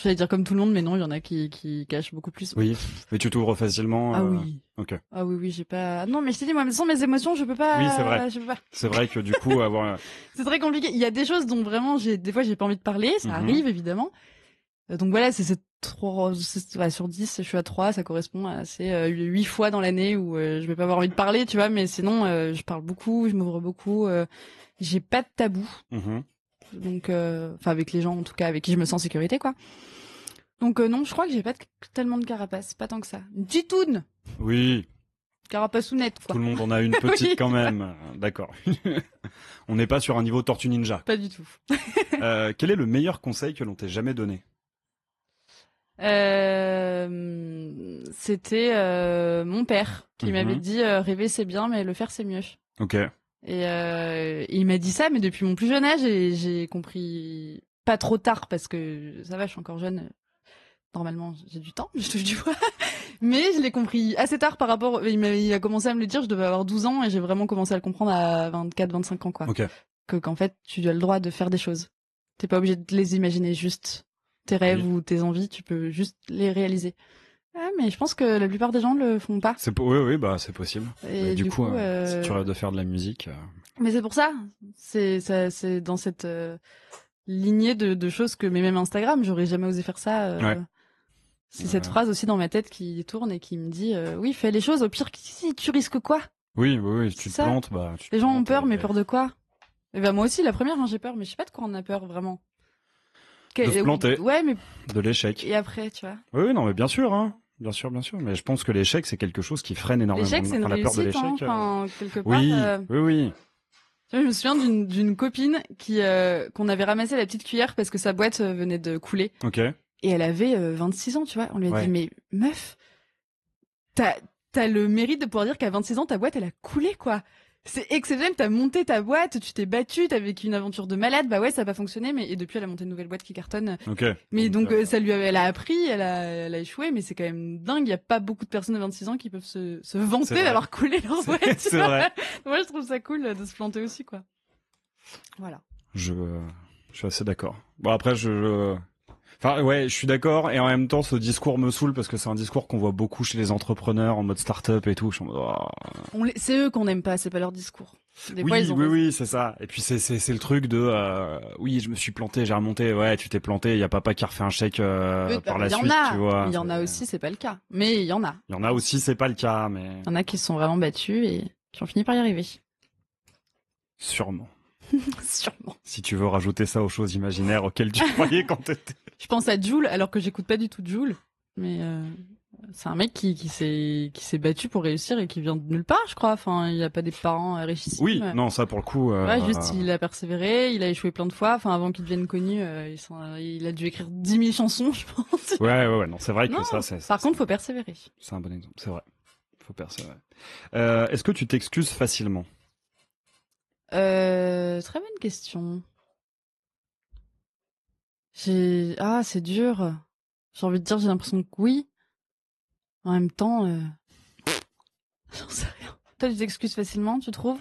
j'allais dire comme tout le monde, mais non, il y en a qui cachent beaucoup plus. Oui, mais tu t'ouvres facilement. Ah oui. Ok. Ah oui, j'ai pas. Non, mais je t'ai dit, moi, sans mes émotions, je peux pas. Oui, c'est vrai. Je peux pas. C'est vrai que du coup, avoir. C'est très compliqué. Il y a des choses dont vraiment, des fois, j'ai pas envie de parler. Ça arrive évidemment. Donc voilà, c'est 3 sur 10, je suis à 3, ça correspond à 8 fois dans l'année où je vais pas avoir envie de parler, tu vois. Mais sinon, je parle beaucoup, je m'ouvre beaucoup. J'ai pas de tabou. Donc, avec les gens, en tout cas, avec qui je me sens en sécurité, quoi. Donc, non, je crois que j'ai pas tellement de carapace, pas tant que ça. Une titoune! Oui. carapaçounette, quoi. Tout le monde en a une petite Oui. quand même. D'accord. On n'est pas sur un niveau Tortue Ninja. Pas du tout. Quel est le meilleur conseil que l'on t'ait jamais donné? C'était mon père qui m'avait dit rêver c'est bien, mais le faire c'est mieux. Ok. Et il m'a dit ça, mais depuis mon plus jeune âge, et j'ai compris pas trop tard parce que ça va, je suis encore jeune. Normalement, j'ai du temps, je touche du bois. Mais je l'ai compris assez tard par rapport. Il a commencé à me le dire, je devais avoir 12 ans et j'ai vraiment commencé à le comprendre à 24-25 ans, quoi. Ok. Qu'en fait, tu as le droit de faire des choses. T'es pas obligé de les imaginer juste. Tes rêves ou tes envies, tu peux juste les réaliser. Ah, mais je pense que la plupart des gens le font pas. Oui, bah c'est possible. Et du coup, si tu rêves de faire de la musique. Mais c'est pour ça. C'est dans cette lignée de choses que, mais même Instagram, j'aurais jamais osé faire ça. Ouais. C'est cette phrase aussi dans ma tête qui tourne et qui me dit oui, fais les choses. Au pire, si tu risques quoi? Oui, si tu te plantes, bah. Les gens ont peur, mais peur de quoi? Et ben moi aussi, la première, j'ai peur, mais je sais pas de quoi on a peur vraiment. De se planter. Ouais, mais de l'échec. Et après, tu vois. Oui, non, mais bien sûr, hein. Bien sûr. Mais je pense que l'échec, c'est quelque chose qui freine énormément. L'échec, c'est une la peur de réussite, l'échec. hein, quelque part. Oui. Je me souviens d'une copine qu'on avait ramassé la petite cuillère parce que sa boîte venait de couler. Ok. Et elle avait 26 ans, tu vois. On lui a dit, mais meuf, t'as le mérite de pouvoir dire qu'à 26 ans, ta boîte, elle a coulé, quoi. C'est exceptionnel, t'as monté ta boîte, tu t'es battu, t'as vécu une aventure de malade, bah ouais, ça a pas fonctionné, mais et depuis elle a monté une nouvelle boîte qui cartonne. Ok. Mais donc elle a appris, elle a échoué, mais c'est quand même dingue, il y a pas beaucoup de personnes de 26 ans qui peuvent se vanter d'avoir coulé leur boîte. C'est vrai. Moi je trouve ça cool de se planter aussi, quoi. Voilà. Je suis assez d'accord. Bon après Enfin ouais, je suis d'accord et en même temps ce discours me saoule parce que c'est un discours qu'on voit beaucoup chez les entrepreneurs en mode start-up et tout. Je suis en mode, c'est eux qu'on n'aime pas, c'est pas leur discours. Des oui, fois, ils ont oui, c'est ça. Et puis c'est le truc de oui, je me suis planté, j'ai remonté. Ouais, tu t'es planté, il y a papa qui a refait un chèque par la suite, tu vois. Il y en a aussi, c'est pas le cas. Mais il y en a. Il y en a aussi, c'est pas le cas, mais il y en a qui se sont vraiment battus et qui ont fini par y arriver. Sûrement. Sûrement. Si tu veux rajouter ça aux choses imaginaires auxquelles tu croyais quand t'étais. Je pense à Jul, alors que j'écoute pas du tout Jul, mais c'est un mec qui s'est battu pour réussir et qui vient de nulle part, je crois. Enfin, il a pas des parents richissimes. Oui, non, ça pour le coup. Ouais, juste il a persévéré, il a échoué plein de fois. Enfin, avant qu'il devienne connu, il a dû écrire 10 000 chansons, je pense. Ouais, non, c'est vrai que ça, c'est. Par contre, faut persévérer. C'est un bon exemple, c'est vrai. Faut persévérer. Est-ce que tu t'excuses facilement? Très bonne question. C'est dur. J'ai envie de dire, j'ai l'impression que oui. En même temps, j'en sais rien. Toi, tu t'excuses facilement, tu trouves?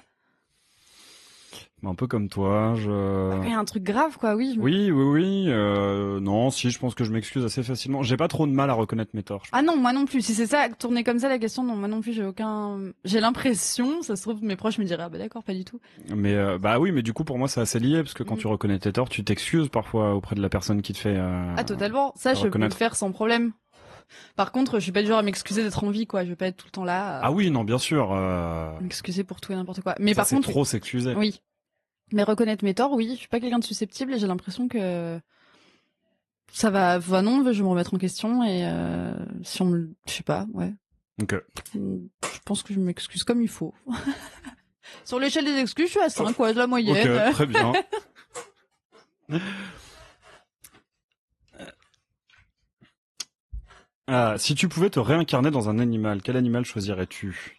Un peu comme toi, Il y a un truc grave, quoi, oui. Oui. Non, si, je pense que je m'excuse assez facilement. J'ai pas trop de mal à reconnaître mes torts. Ah non, moi non plus. Si c'est ça, tourner comme ça la question, non, moi non plus, j'ai l'impression, ça se trouve, mes proches me diraient, ah bah d'accord, pas du tout. Mais bah oui, mais du coup, pour moi, c'est assez lié, parce que quand tu reconnais tes torts, tu t'excuses parfois auprès de la personne qui te fait. Ah totalement. Ça, je peux le faire sans problème. Par contre, je suis pas du genre à m'excuser d'être en vie, quoi. Je vais pas être tout le temps là. Ah oui, non, bien sûr. M'excuser pour tout et n'importe quoi. Mais ça, par contre, trop s'excuser. Oui. Mais reconnaître mes torts, oui. Je suis pas quelqu'un de susceptible et j'ai l'impression que ça va. Non, je vais me remettre en question et si on me, je sais pas, ouais. Ok. Je pense que je m'excuse comme il faut. Sur l'échelle des excuses, je suis à 5, quoi, de la moyenne. Ok, très bien. Si tu pouvais te réincarner dans un animal, quel animal choisirais-tu?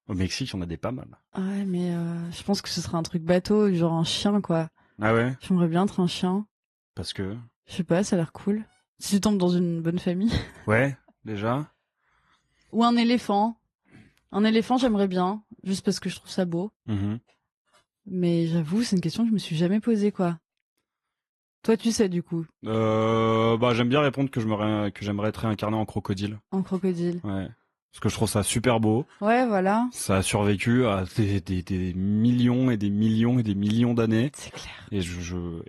Au Mexique, on a des pas mal. Ouais, mais je pense que ce serait un truc bateau, genre un chien, quoi. Ah ouais? J'aimerais bien être un chien. Parce que? Je sais pas, ça a l'air cool. Si tu tombes dans une bonne famille. Ouais, déjà. Ou un éléphant. Un éléphant, j'aimerais bien, juste parce que je trouve ça beau. Mais j'avoue, c'est une question que je me suis jamais posée, quoi. Toi, tu sais, du coup. Bah, j'aime bien répondre que j'aimerais être réincarné en crocodile. En crocodile. Ouais. Parce que je trouve ça super beau. Ouais, voilà. Ça a survécu à des millions et des millions et des millions d'années. C'est clair.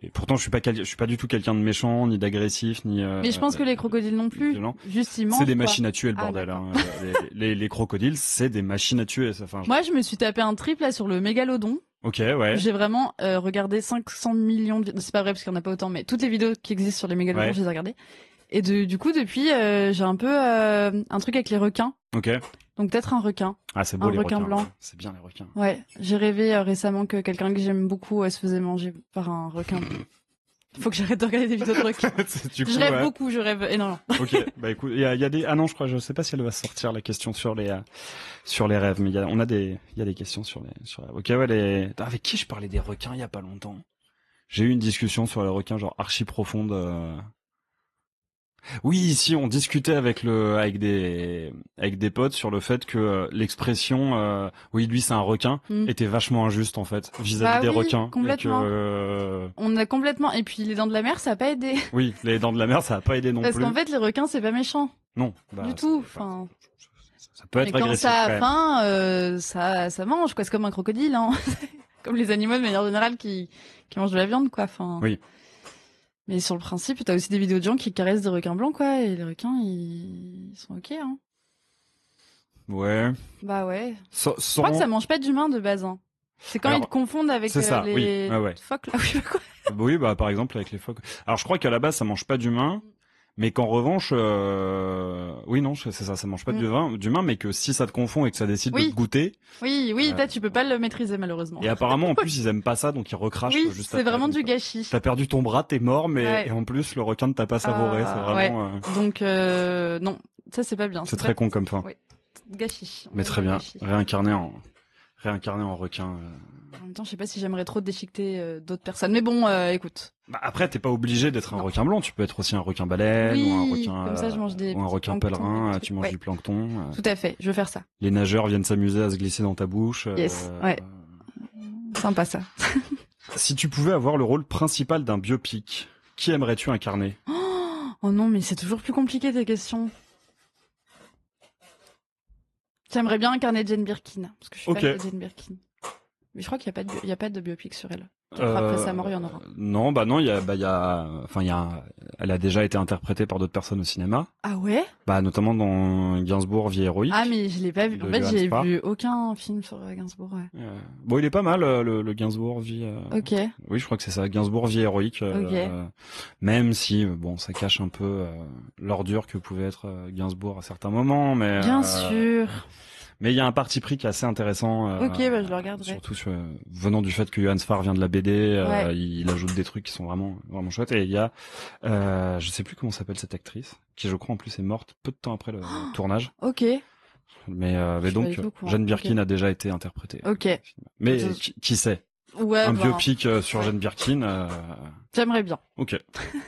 Et pourtant, je suis pas du tout quelqu'un de méchant, ni d'agressif, ni. Mais je pense que les crocodiles non plus. Juste ils mangent. C'est des machines à tuer, le bordel. Hein. les crocodiles, c'est des machines à tuer. Ça. Enfin, moi, je me suis tapé un trip là sur le mégalodon. Ok, ouais. J'ai vraiment regardé 500 millions de... C'est pas vrai parce qu'il n'y en a pas autant, mais toutes les vidéos qui existent sur les mégalodons, je les ai regardées. Et du coup, depuis, j'ai un peu un truc avec les requins. Ok. Donc peut-être un requin. Ah, c'est beau un les requin requins. blanc. C'est bien les requins. Ouais, j'ai rêvé récemment que quelqu'un que j'aime beaucoup se faisait manger par un requin. Faut que j'arrête de regarder des vidéos de requins. Je rêve beaucoup, je rêve énormément. Ok, bah écoute, il y a des... Ah non, je sais pas si elle va sortir la question sur les rêves, mais il y a des questions sur les rêves. Ok, ouais, avec qui je parlais des requins il y a pas longtemps? J'ai eu une discussion sur les requins genre archi profonde. Oui, ici on discutait avec des potes sur le fait que l'expression oui lui c'est un requin était vachement injuste en fait vis-à-vis des requins. Complètement. Et que, on a complètement. Et puis les dents de la mer ça a pas aidé. Oui, les dents de la mer ça a pas aidé non Parce plus. Parce qu'en fait les requins c'est pas méchant. Non, du tout. Enfin. Ça peut être agressif. Quand ça a faim, ça mange quoi. C'est comme un crocodile, hein. Comme les animaux de manière générale qui mangent de la viande quoi. Enfin. Oui. Mais sur le principe, t'as aussi des vidéos de gens qui caressent des requins blancs, quoi, et les requins, ils sont ok, hein. Ouais. Bah ouais. Je crois que ça mange pas d'humains de base, hein. C'est quand ils te confondent avec les phoques, là. Oui, bah par exemple avec les phoques. Alors je crois qu'à la base ça mange pas d'humains, mais qu'en revanche, oui non, c'est ça mange pas d'humain, mais que si ça te confond et que ça décide de te goûter. Oui, là tu peux pas le maîtriser malheureusement. Et apparemment en plus ils aiment pas ça, donc ils recrachent juste après. C'est vraiment du gâchis. T'as perdu ton bras, t'es mort, mais et en plus le requin ne t'a pas savouré, c'est vraiment. Donc non, ça c'est pas bien. C'est très con comme fin. Oui. Gâchis. Mais très bien, réincarné en requin. En même temps, je sais pas si j'aimerais trop déchiqueter d'autres personnes. Mais bon, écoute. Bah après, t'es pas obligé d'être un requin blanc. Tu peux être aussi un requin baleine ou un requin. Comme ça, je mange des ou un requin pèlerin. Tu manges du plancton. Tout à fait. Je veux faire ça. Les nageurs viennent s'amuser à se glisser dans ta bouche. Yes. Ouais. Sympa ça. Si tu pouvais avoir le rôle principal d'un biopic, qui aimerais-tu incarner? Oh non, mais c'est toujours plus compliqué tes questions. J'aimerais bien incarner Jane Birkin parce que je suis fan de Jane Birkin. Mais je crois qu'il y a pas de biopic sur elle. Après sa mort, il y en aura. Non, elle a déjà été interprétée par d'autres personnes au cinéma. Ah ouais? Bah, notamment dans Gainsbourg, Vie héroïque. Ah, mais je l'ai pas vu. En fait, j'ai vu aucun film sur Gainsbourg, ouais. Bon, il est pas mal, le Gainsbourg, Vie. Ok. Oui, je crois que c'est ça, Gainsbourg, Vie héroïque. Même si, bon, ça cache un peu l'ordure que pouvait être Gainsbourg à certains moments, mais. Bien sûr. Mais il y a un parti pris qui est assez intéressant. Ok, bah je le regarderai. Surtout venant du fait que Johan Sfar vient de la BD, il ajoute des trucs qui sont vraiment vraiment chouettes. Et il y a, je sais plus comment s'appelle cette actrice, qui je crois en plus est morte peu de temps après le tournage. Ok. Mais donc Jane Birkin a déjà été interprétée. Ok. Mais qui sait? Ouais. Un biopic sur Jane Birkin. J'aimerais bien. Ok.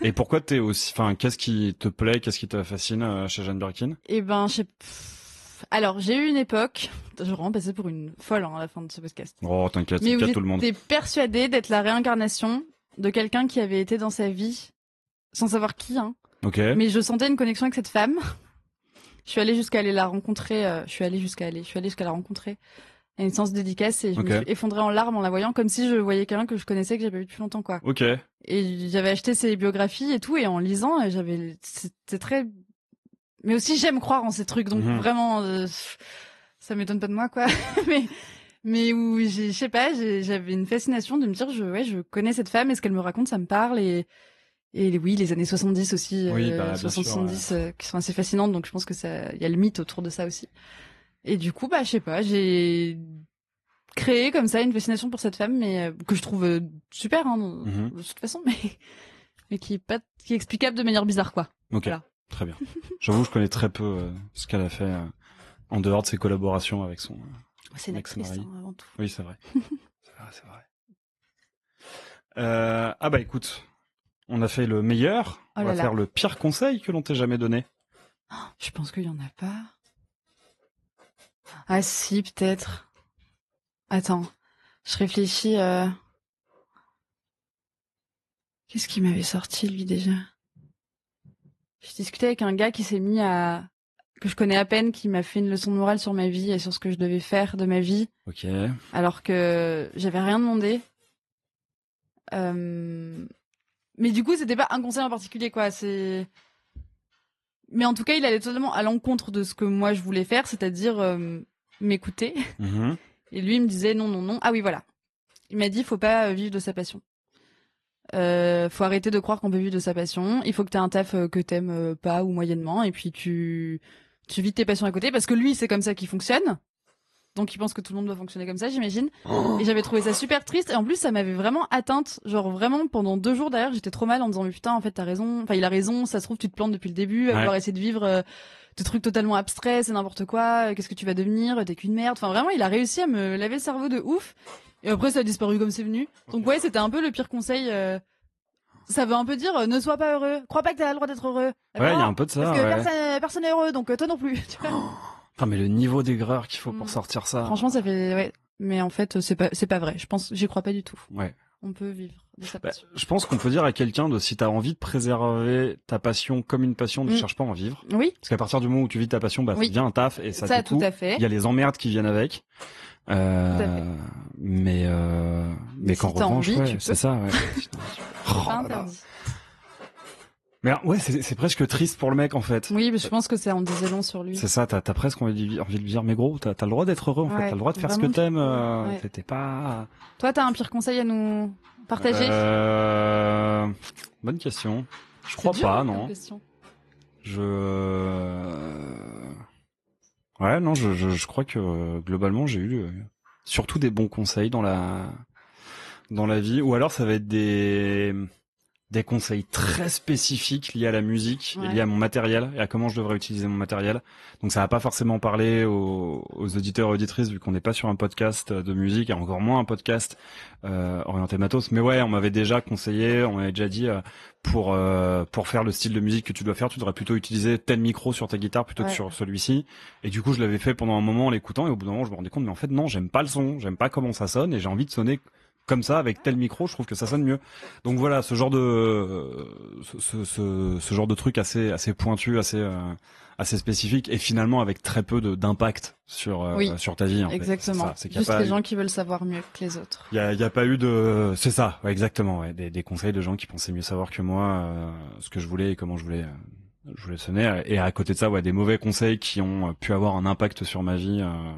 Et pourquoi t'es aussi, enfin, qu'est-ce qui te plaît, qu'est-ce qui te fascine chez Jane Birkin? Eh ben, alors, j'ai eu une époque, je vais vraiment passer pour une folle à la fin de ce podcast. Oh, t'inquiète, c'est tout le monde. J'étais persuadée d'être la réincarnation de quelqu'un qui avait été dans sa vie, sans savoir qui, hein. Ok. Mais je sentais une connexion avec cette femme. Je suis allée jusqu'à aller la rencontrer, je suis allée jusqu'à la rencontrer à une séance dédicace et je me suis effondrée en larmes en la voyant, comme si je voyais quelqu'un que je connaissais, que j'avais vu depuis longtemps, quoi. Ok. Et j'avais acheté ses biographies et tout, et en lisant, c'était très... Mais aussi, j'aime croire en ces trucs, donc vraiment, ça m'étonne pas de moi, quoi. mais où je sais pas, j'avais une fascination de me dire, je connais cette femme et ce qu'elle me raconte, ça me parle et oui, les années 70 aussi, 70 qui sont assez fascinantes, donc je pense que il y a le mythe autour de ça aussi. Et du coup, bah, je sais pas, j'ai créé comme ça une fascination pour cette femme, mais que je trouve super, hein, de toute façon, mais qui est explicable de manière bizarre, quoi. Ok. Voilà. Très bien. J'avoue, je connais très peu ce qu'elle a fait en dehors de ses collaborations avec son c'est une actrice, hein, avant tout. Oui, c'est vrai. c'est vrai. Ah bah écoute, on a fait le meilleur. On va faire le pire conseil que l'on t'ait jamais donné. Oh, je pense qu'il y en a pas. Ah si, peut-être. Attends, je réfléchis. Qu'est-ce qui m'avait sorti, lui, déjà? Je discutais avec un gars qui s'est mis que je connais à peine, qui m'a fait une leçon de morale sur ma vie et sur ce que je devais faire de ma vie. Ok. Alors que j'avais rien demandé. Mais du coup, c'était pas un conseil en particulier, quoi. Mais en tout cas, il allait totalement à l'encontre de ce que moi je voulais faire, c'est-à-dire m'écouter. Et lui, il me disait non. Ah oui, voilà. Il m'a dit, faut pas vivre de sa passion. Faut arrêter de croire qu'on peut vivre de sa passion. Il faut que t'aies un taf que t'aimes pas ou moyennement, et puis tu vis tes passions à côté, parce que lui, c'est comme ça qu'il fonctionne. Donc il pense que tout le monde doit fonctionner comme ça, j'imagine. Et j'avais trouvé ça super triste. Et en plus, ça m'avait vraiment atteinte. Genre vraiment, pendant 2 jours derrière, j'étais trop mal en me disant, mais putain, en fait, t'as raison. Enfin, il a raison. Ça se trouve, tu te plantes depuis le début à vouloir essayer de vivre des trucs totalement abstraits, c'est n'importe quoi. Qu'est-ce que tu vas devenir? T'es qu'une merde. Enfin, vraiment, il a réussi à me laver le cerveau de ouf. Et après, ça a disparu comme c'est venu. Donc ouais, c'était un peu le pire conseil. Ça veut un peu dire, ne sois pas heureux. Crois pas que t'as le droit d'être heureux. Ouais, il y a un peu de ça. Parce que personne n'est heureux, donc toi non plus. Tu vois. Enfin, mais le niveau d'aigreur qu'il faut pour sortir ça. Franchement, ça fait, ouais. Mais en fait, c'est pas vrai. J'y crois pas du tout. Ouais. On peut vivre de sa passion. Je pense qu'on peut dire à quelqu'un de, si t'as envie de préserver ta passion comme une passion, ne cherche pas à en vivre. Oui. Parce qu'à partir du moment où tu vis ta passion, ça devient un taf et ça tout à fait. Il y a les emmerdes qui viennent avec. Mais qu'en revanche, c'est ça, ouais. Pas interdit. Mais ouais, c'est presque triste pour le mec, en fait. Oui, mais je pense que ça en disait long sur lui. C'est ça, t'as presque envie de dire, mais gros, t'as le droit d'être heureux, en fait. T'as le droit de faire ce que t'aimes. T'es pas... Toi, t'as un pire conseil à nous partager? Bonne question. Je crois pas, non. Ouais, non, je crois que globalement, j'ai eu surtout des bons conseils dans la vie. Ou alors, ça va être des conseils très spécifiques liés à la musique et liés à mon matériel et à comment je devrais utiliser mon matériel. Donc ça va pas forcément parler aux auditeurs et auditrices, vu qu'on n'est pas sur un podcast de musique et encore moins un podcast orienté matos. Mais ouais, on m'avait déjà conseillé, on m'avait déjà dit pour faire le style de musique que tu dois faire, tu devrais plutôt utiliser tel micro sur ta guitare plutôt que sur celui-ci. Et du coup, je l'avais fait pendant un moment en l'écoutant et au bout d'un moment, je me rendais compte, mais en fait non, j'aime pas le son, j'aime pas comment ça sonne et j'ai envie de sonner comme ça avec tel micro, je trouve que ça sonne mieux. Donc voilà, ce genre de truc assez pointu, assez spécifique et finalement avec très peu d'impact sur ta vie. Exactement. C'est juste les gens qui veulent savoir mieux que les autres. Il y a pas eu de, c'est ça, ouais, exactement, ouais, des conseils de gens qui pensaient mieux savoir que moi ce que je voulais et comment je voulais sonner. Et à côté de ça, ouais, des mauvais conseils qui ont pu avoir un impact sur ma vie. Non,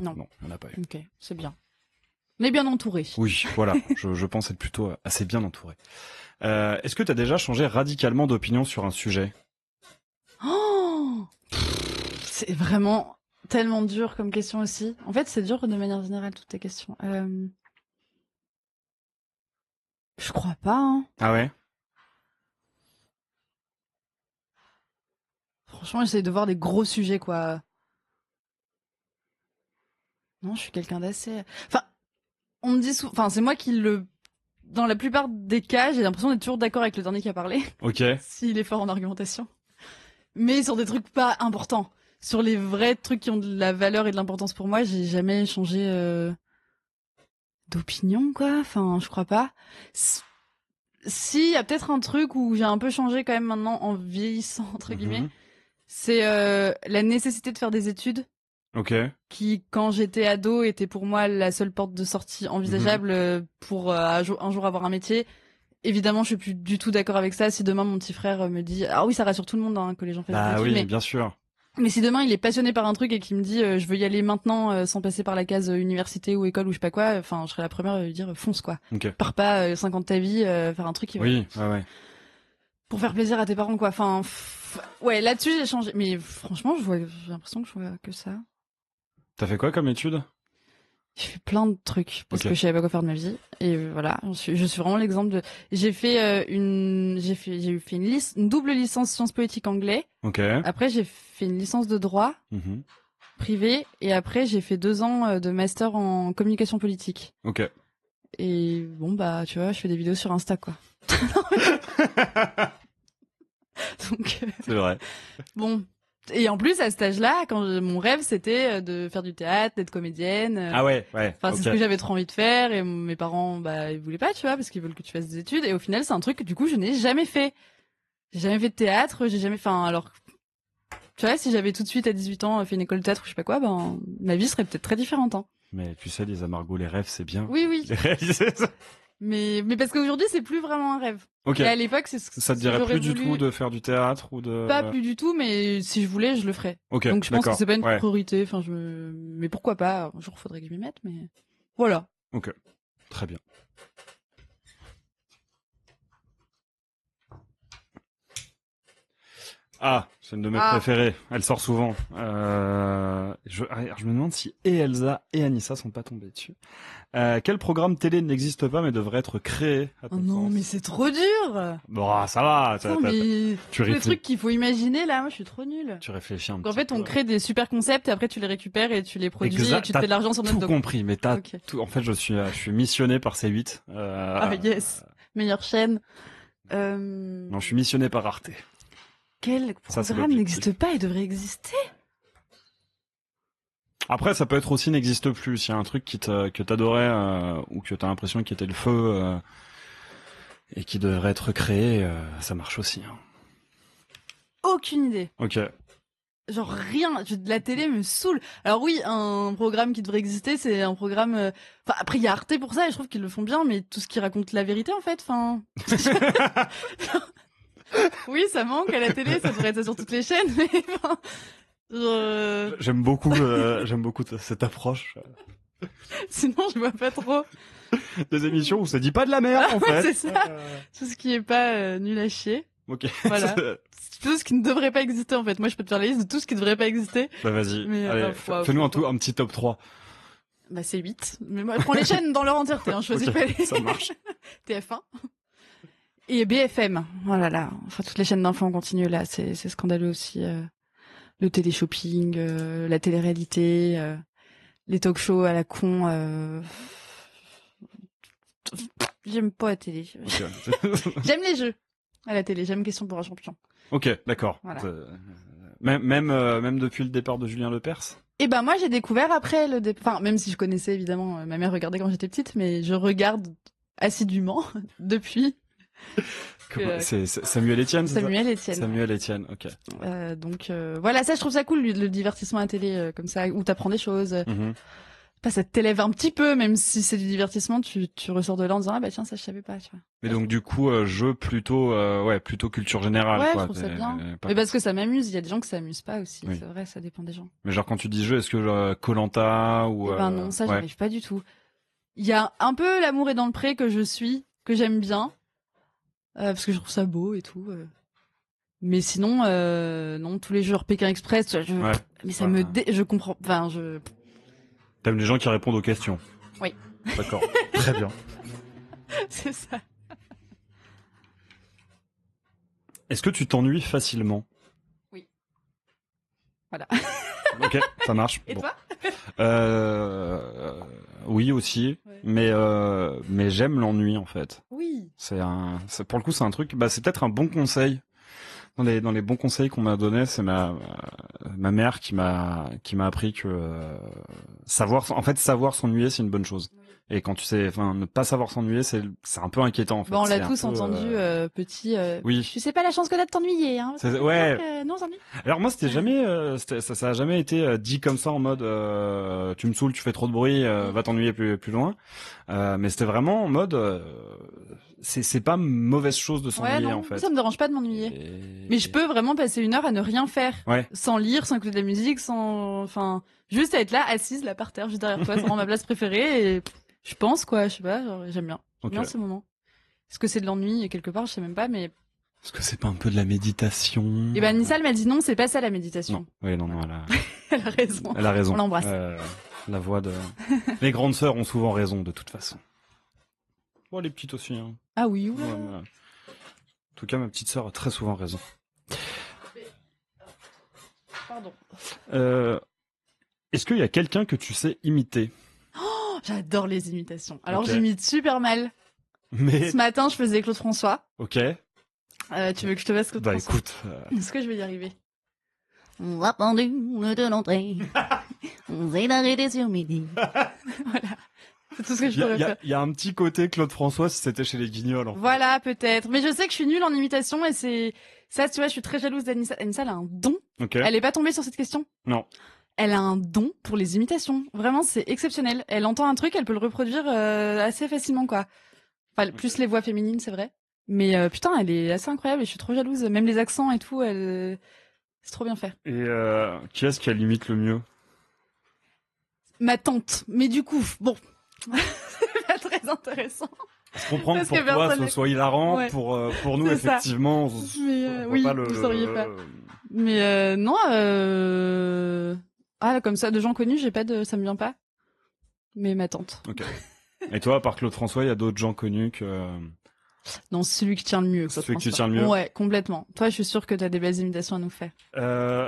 il n'y en a pas eu. Ok, c'est bien. On est bien entouré. Oui, voilà. je pense être plutôt assez bien entouré. Est-ce que tu as déjà changé radicalement d'opinion sur un sujet? C'est vraiment tellement dur comme question aussi. En fait, c'est dur de manière générale, toutes tes questions. Je crois pas. Hein. Ah ouais? Franchement, j'essaie de voir des gros sujets, quoi. Non, je suis quelqu'un d'assez... Enfin, on me dit souvent... Enfin, c'est moi qui le... Dans la plupart des cas, j'ai l'impression d'être toujours d'accord avec le dernier qui a parlé. Ok. S'il est fort en argumentation. Mais sur des trucs pas importants. Sur les vrais trucs qui ont de la valeur et de l'importance pour moi, j'ai jamais changé d'opinion, quoi. Enfin, je crois pas. Si, il y a peut-être un truc où j'ai un peu changé quand même maintenant en vieillissant, entre guillemets. C'est la nécessité de faire des études. Ok. Qui, quand j'étais ado, était pour moi la seule porte de sortie envisageable pour un jour avoir un métier. Évidemment, je suis plus du tout d'accord avec ça. Si demain mon petit frère me dit, ah oui, ça rassure tout le monde hein, que les gens fassent des études. Oui, mais... bien sûr. Mais si demain il est passionné par un truc et qu'il me dit, je veux y aller maintenant sans passer par la case université ou école ou je sais pas quoi, enfin, je serais la première à lui dire, fonce quoi. Okay. Pars pas 5 ans de ta vie faire un truc qui va. Oui, ouais. Pour faire plaisir à tes parents quoi. Enfin, ouais, là-dessus j'ai changé. Mais franchement, j'ai l'impression que je vois que ça. T'as fait quoi comme étude? J'ai fait plein de trucs parce que je savais pas quoi faire de ma vie et voilà, je suis vraiment l'exemple de. J'ai fait une double licence sciences politiques anglais. Ok. Après j'ai fait une licence de droit privé et après j'ai fait 2 ans de master en communication politique. Ok. Et bon bah tu vois, je fais des vidéos sur Insta quoi. Donc. C'est vrai. Bon. Et en plus, à cet âge-là, mon rêve, c'était de faire du théâtre, d'être comédienne. Ah ouais. Enfin, c'est ce que j'avais trop envie de faire et mes parents, ils voulaient pas, tu vois, parce qu'ils veulent que tu fasses des études. Et au final, c'est un truc que du coup, je n'ai jamais fait. J'ai jamais fait de théâtre, alors, tu vois, si j'avais tout de suite à 18 ans fait une école de théâtre ou je sais pas quoi, ma vie serait peut-être très différente, hein. Mais tu sais, Lisa Margot, les rêves, c'est bien. Oui. Les rêves, c'est ça. Mais parce qu'aujourd'hui, c'est plus vraiment un rêve. Ok. Et à l'époque, c'est ce que ça te dirait plus du tout de faire du théâtre ou de... Pas plus du tout, mais si je voulais, je le ferais. Ok. Donc je pense que c'est pas une priorité. Enfin, mais pourquoi pas? Un jour, faudrait que je m'y mette, mais voilà. Ok. Très bien. Ah, c'est une de mes préférées. Elle sort souvent. Je me demande si et Elsa et Anissa sont pas tombées dessus. Quel programme télé n'existe pas mais devrait être créé à ton sens? Mais c'est trop dur. Bon, ça va. Mais tous les trucs qu'il faut imaginer là, moi je suis trop nulle. Tu réfléchis un peu. En fait, on crée des super concepts et après tu les récupères et tu les produis et tu te fais de l'argent sur notre dos. Tout compris, mais tout. En fait, je suis missionné par C8. Yes, meilleure chaîne. Non, je suis missionné par Arte. Quel programme n'existe pas et devrait exister? Après, ça peut être aussi n'existe plus. S'il y a un truc que t'adorais ou que t'as l'impression qu'il était le feu et qui devrait être créé, ça marche aussi. Hein. Aucune idée. Ok. Genre rien. La télé me saoule. Alors oui, un programme qui devrait exister, c'est un programme. Enfin, après il y a Arte pour ça et je trouve qu'ils le font bien, mais tout ce qui raconte la vérité en fait. Enfin. Oui, ça manque à la télé, ça devrait être sur toutes les chaînes, mais J'aime beaucoup cette approche. Sinon, je vois pas trop. Des émissions où ça dit pas de la merde, en fait. C'est ça. Tout ce qui est pas nul à chier. Ok. Voilà. Tout ce qui ne devrait pas exister, en fait. Moi, je peux te faire la liste de tout ce qui devrait pas exister. Bah, vas-y. Allez, fais-nous un petit top 3. Bah, c'est 8. Mais moi, je prends les chaînes dans leur entièreté, hein. Je choisis pas les... Ça marche. TF1. Et BFM. Oh là là. Enfin, toutes les chaînes d'infos en continu, là. C'est scandaleux aussi. Le télé-shopping, la télé-réalité, les talk-shows à la con. J'aime pas la télé. Okay. J'aime les jeux à la télé. J'aime Question pour un champion. Ok, d'accord. Voilà. Même depuis le départ de Julien Lepers. Eh ben moi j'ai découvert après le départ. Enfin même si je connaissais évidemment, ma mère regardait quand j'étais petite, mais je regarde assidûment depuis. C'est Samuel Etienne. Samuel Etienne. Samuel Etienne, ok. Donc voilà, ça je trouve ça cool le divertissement à télé comme ça où t'apprends des choses. Pas ça t'élève un petit peu, même si c'est du divertissement, tu ressors de là en disant ah bah tiens ça je savais pas. Tu vois. Mais donc du coup jeu plutôt culture générale. Ouais, quoi. Je trouve ça bien. Mais parce que ça m'amuse. Il y a des gens que ça amuse pas aussi. Oui. C'est vrai, ça dépend des gens. Mais genre quand tu dis jeu, est-ce que Koh-Lanta ou Ben non, ça j'arrive pas du tout. Il y a un peu L'amour est dans le pré que j'aime bien. Parce que je trouve ça beau et tout. Mais sinon, non, tous les jours Pékin Express, mais ça je comprends. Enfin, T'aimes les gens qui répondent aux questions. Oui. D'accord. Très bien. C'est ça. Est-ce que tu t'ennuies facilement? Oui. Voilà. Ok, ça marche. Et toi? Oui aussi, ouais. Mais j'aime l'ennui en fait. Oui. Pour le coup c'est un truc. Bah c'est peut-être un bon conseil. Dans les bons conseils qu'on m'a donné, c'est ma mère qui m'a appris que savoir s'ennuyer c'est une bonne chose. Oui. Et quand tu sais, ne pas savoir s'ennuyer, c'est un peu inquiétant en fait. Bon, on l'a tous entendu petit. Oui. Tu sais pas la chance que t'as de t'ennuyer, hein. Ouais. Non, s'ennuie. Alors moi, c'était jamais, ça a jamais été dit comme ça en mode, tu me saoules, tu fais trop de bruit, va t'ennuyer plus loin. Mais c'était vraiment en mode, c'est pas mauvaise chose de s'ennuyer en fait. Ça me dérange pas de m'ennuyer. Mais je peux vraiment passer 1 heure à ne rien faire, sans lire, sans écouter de la musique, juste à être là, assise là par terre, juste derrière toi, c'est vraiment ma place préférée et je pense quoi, je sais pas, j'aime bien. J'aime bien ce moment. Est-ce que c'est de l'ennui quelque part, je sais même pas, mais. Est-ce que c'est pas un peu de la méditation? Et ben Nissa m'a dit non, c'est pas ça la méditation. Non. Oui, non, elle a raison. Elle a raison. On l'embrasse. La voix de. Les grandes sœurs ont souvent raison de toute façon. Bon, les petites aussi. Hein. Ah oui, ouais. En tout cas, ma petite sœur a très souvent raison. Pardon. Est-ce qu'il y a quelqu'un que tu sais imiter? Oh, j'adore les imitations. Alors j'imite super mal. Mais... Ce matin, je faisais Claude François. Ok. Tu veux que je te fasse Claude François? Écoute. Est-ce que je vais y arriver? On va pendu de l'entrée. On s'est arrêté sur midi. Voilà. C'est tout ce que je pourrais faire. Il y a un petit côté Claude François si c'était chez les Guignols. En fait. Voilà, peut-être. Mais je sais que je suis nulle en imitation et c'est ça, tu vois, je suis très jalouse d'Anissa. Anissa, elle a un don. Okay. Elle est pas tombée sur cette question? Non. Elle a un don pour les imitations. Vraiment, c'est exceptionnel. Elle entend un truc, elle peut le reproduire assez facilement, quoi. Enfin, plus les voix féminines, c'est vrai. Mais putain, elle est assez incroyable et je suis trop jalouse. Même les accents et tout, c'est trop bien fait. Et qui est-ce qu'elle imite le mieux? Ma tante. Mais du coup, bon, c'est pas très intéressant. Je comprends que pour toi, ce soit hilarant. Ouais. Pour nous, effectivement, mais oui, pas vous sauriez pas. Mais non, ah, comme ça, de gens connus, ça me vient pas. Mais ma tante. Ok. Et toi, à part Claude François, il y a d'autres gens connus que... Non, c'est celui qui tient le mieux. Celui que tu tiens le mieux. Ouais, complètement. Toi, je suis sûre que t'as des belles imitations à nous faire.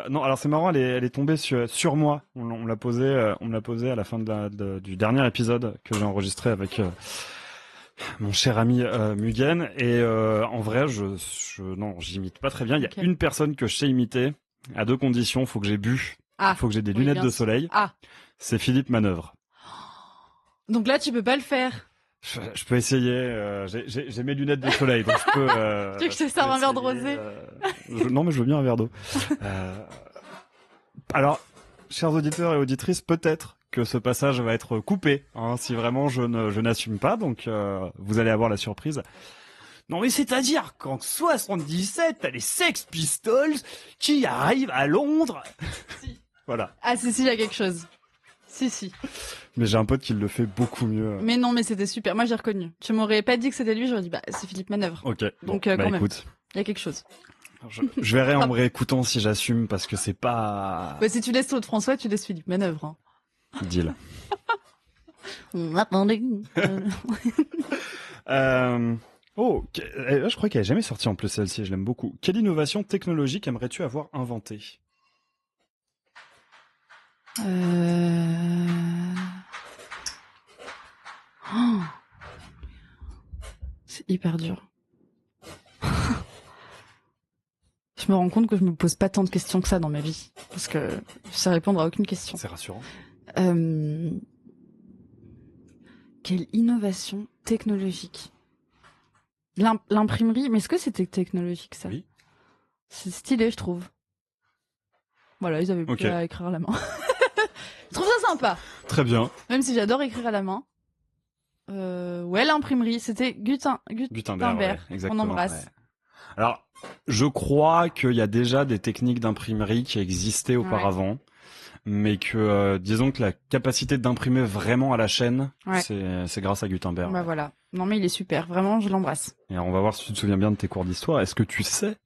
Non, alors c'est marrant, elle est tombée sur moi. On me l'a posé à la fin du dernier épisode que j'ai enregistré avec mon cher ami Mugen. Et en vrai, non, j'imite pas très bien. Il y a une personne que je sais imiter à deux conditions. Faut que j'ai bu. Faut que j'ai des lunettes de soleil. C'est Philippe Manœuvre. Donc là, tu peux pas le faire. Je peux essayer. J'ai mes lunettes de soleil, donc je peux. Tu veux que je te serve un verre de rosé Non, mais je veux bien un verre d'eau. Alors, chers auditeurs et auditrices, peut-être que ce passage va être coupé, hein, si vraiment je n'assume pas. Donc, vous allez avoir la surprise. Non, mais c'est-à-dire qu'en 77, t'as les Sex Pistols qui arrivent à Londres. Si. Voilà. Ah, si, il y a quelque chose. Si. Mais j'ai un pote qui le fait beaucoup mieux. Mais non, mais c'était super. Moi, j'ai reconnu. Tu m'aurais pas dit que c'était lui, j'aurais dit, c'est Philippe Manœuvre. Ok. Donc, bon, quand même. Écoute. Il y a quelque chose. Je verrai en me réécoutant si j'assume, parce que c'est pas... si tu laisses Claude François, tu laisses Philippe Manœuvre. Hein. Deal. Oh, je crois qu'elle est jamais sortie en plus celle-ci, je l'aime beaucoup. Quelle innovation technologique aimerais-tu avoir inventée ? C'est hyper dur. Je me rends compte que je me pose pas tant de questions que ça dans ma vie, parce que je sais répondre à aucune question. C'est rassurant. Quelle innovation technologique. L'imprimerie, mais est-ce que c'était technologique ça ? Oui. C'est stylé, je trouve. Voilà, ils avaient plus à écrire à la main. Je trouve ça sympa. Très bien. Même si j'adore écrire à la main. Ouais, l'imprimerie, c'était Gutenberg. Ouais, on embrasse. Ouais. Alors, je crois qu'il y a déjà des techniques d'imprimerie qui existaient auparavant, mais que disons que la capacité d'imprimer vraiment à la chaîne, c'est grâce à Gutenberg. Bah voilà. Non mais il est super, vraiment, je l'embrasse. Et alors, on va voir si tu te souviens bien de tes cours d'histoire. Est-ce que tu sais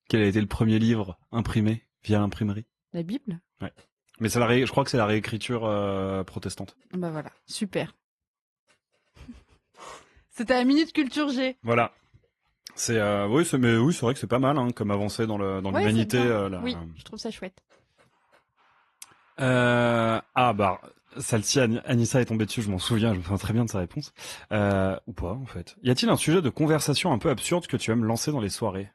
quel a été le premier livre imprimé via l'imprimerie ? La Bible ? Ouais. Mais je crois que c'est la réécriture protestante. Bah voilà, super. C'était la Minute Culture G. Voilà. C'est c'est vrai que c'est pas mal hein, comme avancée dans l'humanité. Oui, je trouve ça chouette. Celle-ci, Anissa est tombée dessus, je m'en souviens très bien de sa réponse. Ou pas, en fait. Y a-t-il un sujet de conversation un peu absurde que tu aimes lancer dans les soirées ?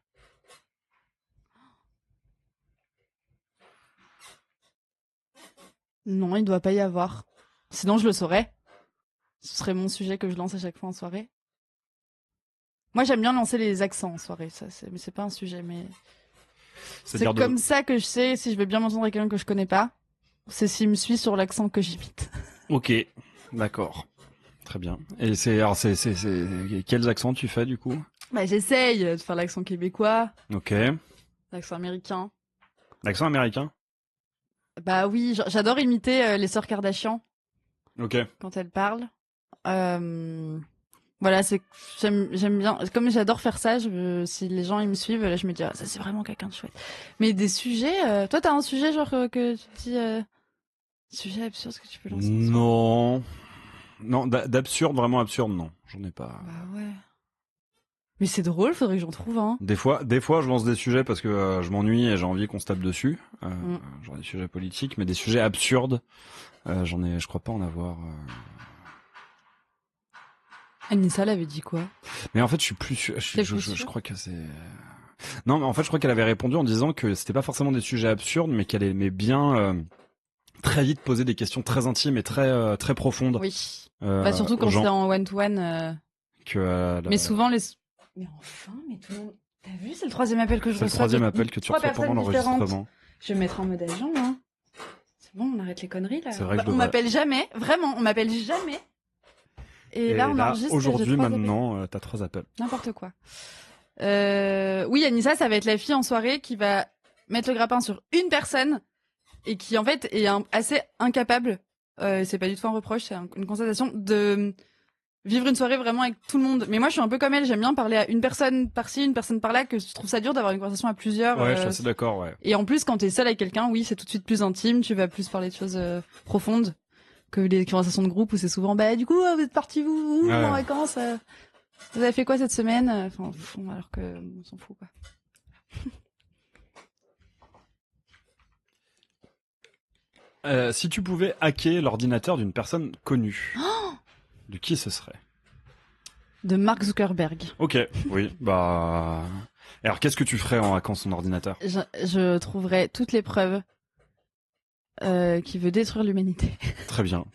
Non, il doit pas y avoir. Sinon, je le saurais. Ce serait mon sujet que je lance à chaque fois en soirée. Moi, j'aime bien lancer les accents en soirée. Mais c'est pas un sujet, mais... C'est comme ça que je sais si je vais bien m'entendre avec quelqu'un que je connais pas. C'est s'il me suit sur l'accent que j'imite. Ok, d'accord. Très bien. Et quels accents tu fais, du coup ? J'essaye de faire l'accent québécois. Ok. L'accent américain. L'accent américain ? Bah oui, j'adore imiter les sœurs Kardashian. Ok. Quand elles parlent. Voilà, j'aime bien. Comme j'adore faire ça, si les gens ils me suivent, là je me dis ça c'est vraiment quelqu'un de chouette. Mais des sujets, toi t'as un sujet genre que tu te dis sujet absurde que tu peux lancer ? Non, d'absurde, vraiment absurde, non, j'en ai pas. Bah ouais. Mais c'est drôle, faudrait que j'en trouve un. Des fois, je lance des sujets parce que je m'ennuie et j'ai envie qu'on se tape dessus. Genre des sujets politiques, mais des sujets absurdes, je crois pas en avoir. Anissa l'avait dit quoi ? Mais en fait, je suis plus sûr. Je crois que c'est. Non, mais en fait, je crois qu'elle avait répondu en disant que c'était pas forcément des sujets absurdes, mais qu'elle aimait bien très vite poser des questions très intimes et très très profondes. Oui. Surtout quand c'est en one-to-one. Mais souvent les. Mais enfin, mais tout le monde. T'as vu, c'est le troisième appel que je reçois. C'est le troisième appel que tu reçois pendant l'enregistrement. Je vais me mettre en mode agent, hein. C'est bon, on arrête les conneries là. C'est vrai que on m'appelle jamais, vraiment, on m'appelle jamais. Et là, on enregistre. Aujourd'hui, maintenant, t'as 3 appels. N'importe quoi. Oui, Anissa, ça va être la fille en soirée qui va mettre le grappin sur une personne et qui, en fait, est assez incapable. C'est pas du tout un reproche, c'est une constatation de vivre une soirée vraiment avec tout le monde. Mais moi, je suis un peu comme elle. J'aime bien parler à une personne par-ci, une personne par-là, que je trouve ça dur d'avoir une conversation à plusieurs. Ouais, je suis assez d'accord, ouais. Et en plus, quand t'es seul avec quelqu'un, oui, c'est tout de suite plus intime. Tu vas plus parler de choses profondes que les conversations de groupe où c'est souvent, du coup, vous êtes partis où en vacances vous avez fait quoi cette semaine? Enfin, alors que on s'en fout, quoi. Si tu pouvais hacker l'ordinateur d'une personne connue, de qui ce serait? De Mark Zuckerberg. Ok, oui, alors qu'est-ce que tu ferais en hackant son ordinateur? Je trouverais toutes les preuves qu'il veut détruire l'humanité. Très bien.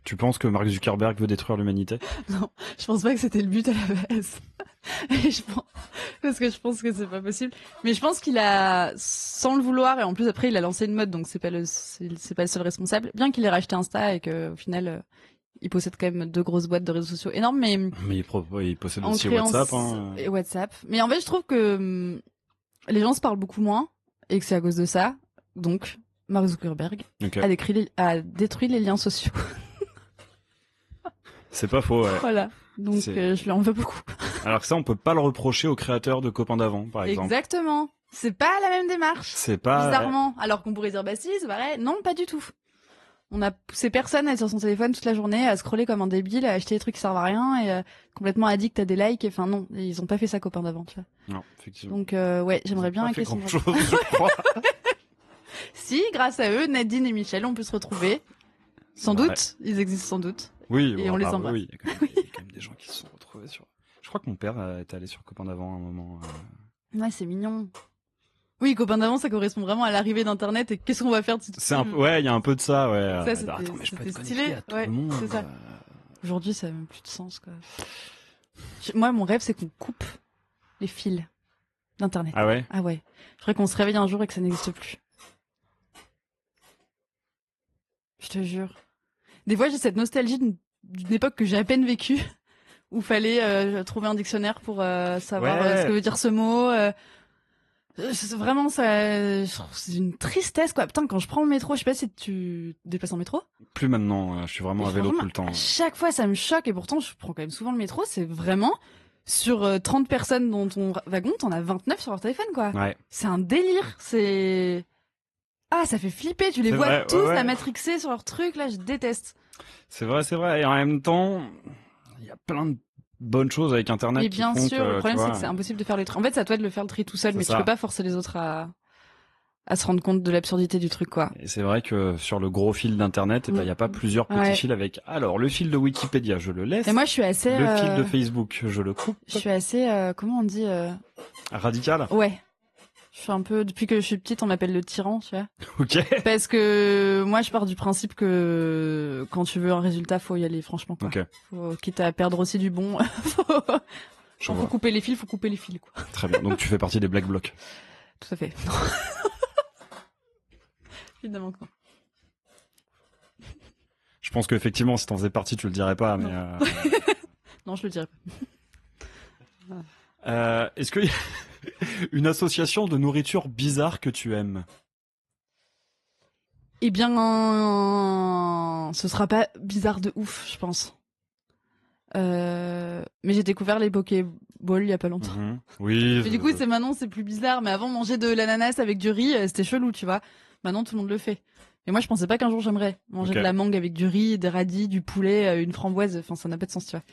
Tu penses que Mark Zuckerberg veut détruire l'humanité? Non, je pense pas que c'était le but à la base. Parce que je pense que c'est pas possible. Mais je pense qu'il a, sans le vouloir, et en plus après il a lancé une mode, donc c'est pas le seul responsable. Bien qu'il ait racheté Insta et que au final il possède quand même 2 grosses boîtes de réseaux sociaux énormes, mais il possède aussi WhatsApp. Et WhatsApp. Mais en fait, je trouve que les gens se parlent beaucoup moins et que c'est à cause de ça. Donc, Mark Zuckerberg a détruit les liens sociaux. C'est pas faux, ouais. Voilà. Donc, je lui en veux beaucoup. Alors que ça, on peut pas le reprocher aux créateurs de Copains d'avant, par exemple. Exactement. C'est pas la même démarche. C'est pas... Bizarrement. Alors qu'on pourrait dire, si, c'est pareil. Non, pas du tout. On a poussé personne à être sur son téléphone toute la journée, à scroller comme un débile, à acheter des trucs qui servent à rien et complètement addict à des likes. Enfin non, ils ont pas fait ça Copains d'avant, tu vois. Non, effectivement. Donc ouais, j'aimerais bien hacker son chose, je crois. Si, grâce à eux, Nadine et Michel, on peut se retrouver. Sans doute, ils existent sans doute. Oui, et on les embrasse. Oui, il y a quand même des gens qui se sont retrouvés sur... Je crois que mon père est allé sur Copains d'avant à un moment. Ouais, c'est mignon. Oui, Copains d'avant, ça correspond vraiment à l'arrivée d'Internet et qu'est-ce qu'on va faire Ouais, il y a un peu de ça, ouais. Ça, attends, mais je peux être stylé. connecté à tout le monde. C'est ça. Aujourd'hui, ça n'a même plus de sens, quoi. Moi, mon rêve, c'est qu'on coupe les fils d'Internet. Ah ouais? Ah ouais. Je voudrais qu'on se réveille un jour et que ça n'existe plus. Je te jure. Des fois, j'ai cette nostalgie d'une époque que j'ai à peine vécue, où fallait trouver un dictionnaire pour savoir ce que veut dire ce mot. Vraiment, je trouve que c'est une tristesse, quoi. Putain, quand je prends le métro, je sais pas si tu te déplaces en métro. Plus maintenant, je suis vraiment à vélo tout le temps. À chaque fois, ça me choque, et pourtant, je prends quand même souvent le métro. C'est vraiment, sur 30 personnes dans ton wagon, t'en as 29 sur leur téléphone, quoi. Ouais. C'est un délire, ça fait flipper, tu les vois tous la matrixer sur leur truc, là, je déteste. C'est vrai, et en même temps, il y a plein de bonnes choses avec Internet. Mais bien sûr, le problème c'est que c'est impossible de faire le tri. En fait, c'est à toi de le faire le tri tout seul, mais tu peux pas forcer les autres à se rendre compte de l'absurdité du truc, quoi. Et c'est vrai que sur le gros fil d'Internet, il y a pas plusieurs petits fils avec, alors, le fil de Wikipédia, je le laisse. Et moi, je suis assez... Le fil de Facebook, je le coupe. Je suis assez, comment on dit Radical? Ouais. Je suis un peu, depuis que je suis petite, on m'appelle le tyran, tu vois. Ok. Parce que moi, je pars du principe que quand tu veux un résultat, faut y aller, franchement, quoi. Okay. Quitte à perdre aussi du bon, faut couper les fils, quoi. Très bien. Donc tu fais partie des Black Blocs. Tout à fait. Évidemment que non. Je pense qu'effectivement, si t'en faisais partie, tu le dirais pas, mais... Non, je le dirais pas. Est-ce qu'il y a une association de nourriture bizarre que tu aimes? Eh bien, ce sera pas bizarre de ouf, je pense. Mais j'ai découvert les Pokéballs il y a pas longtemps. Mmh. Oui. Mais du coup, maintenant, c'est plus bizarre. Mais avant, manger de l'ananas avec du riz, c'était chelou, tu vois. Maintenant, tout le monde le fait. Et moi, je pensais pas qu'un jour j'aimerais manger de la mangue avec du riz, des radis, du poulet, une framboise. Enfin, ça n'a pas de sens, tu vois.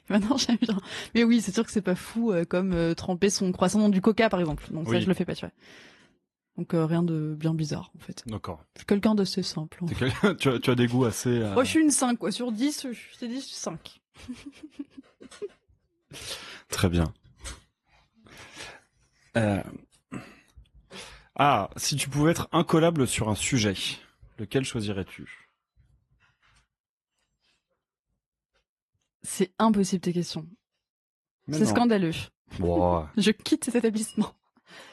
Maintenant, j'aime bien. Mais oui, c'est sûr que c'est pas fou comme tremper son croissant dans du coca, par exemple. Donc ça, je le fais pas, tu vois. Donc rien de bien bizarre, en fait. D'accord. C'est quelqu'un d'assez simple. Tu as des goûts assez... Oh, je suis une 5, quoi. Sur 10, je t'ai dit 5. Très bien. Si tu pouvais être incollable sur un sujet, lequel choisirais-tu? C'est impossible tes questions. C'est scandaleux. Wow. Je quitte cet établissement.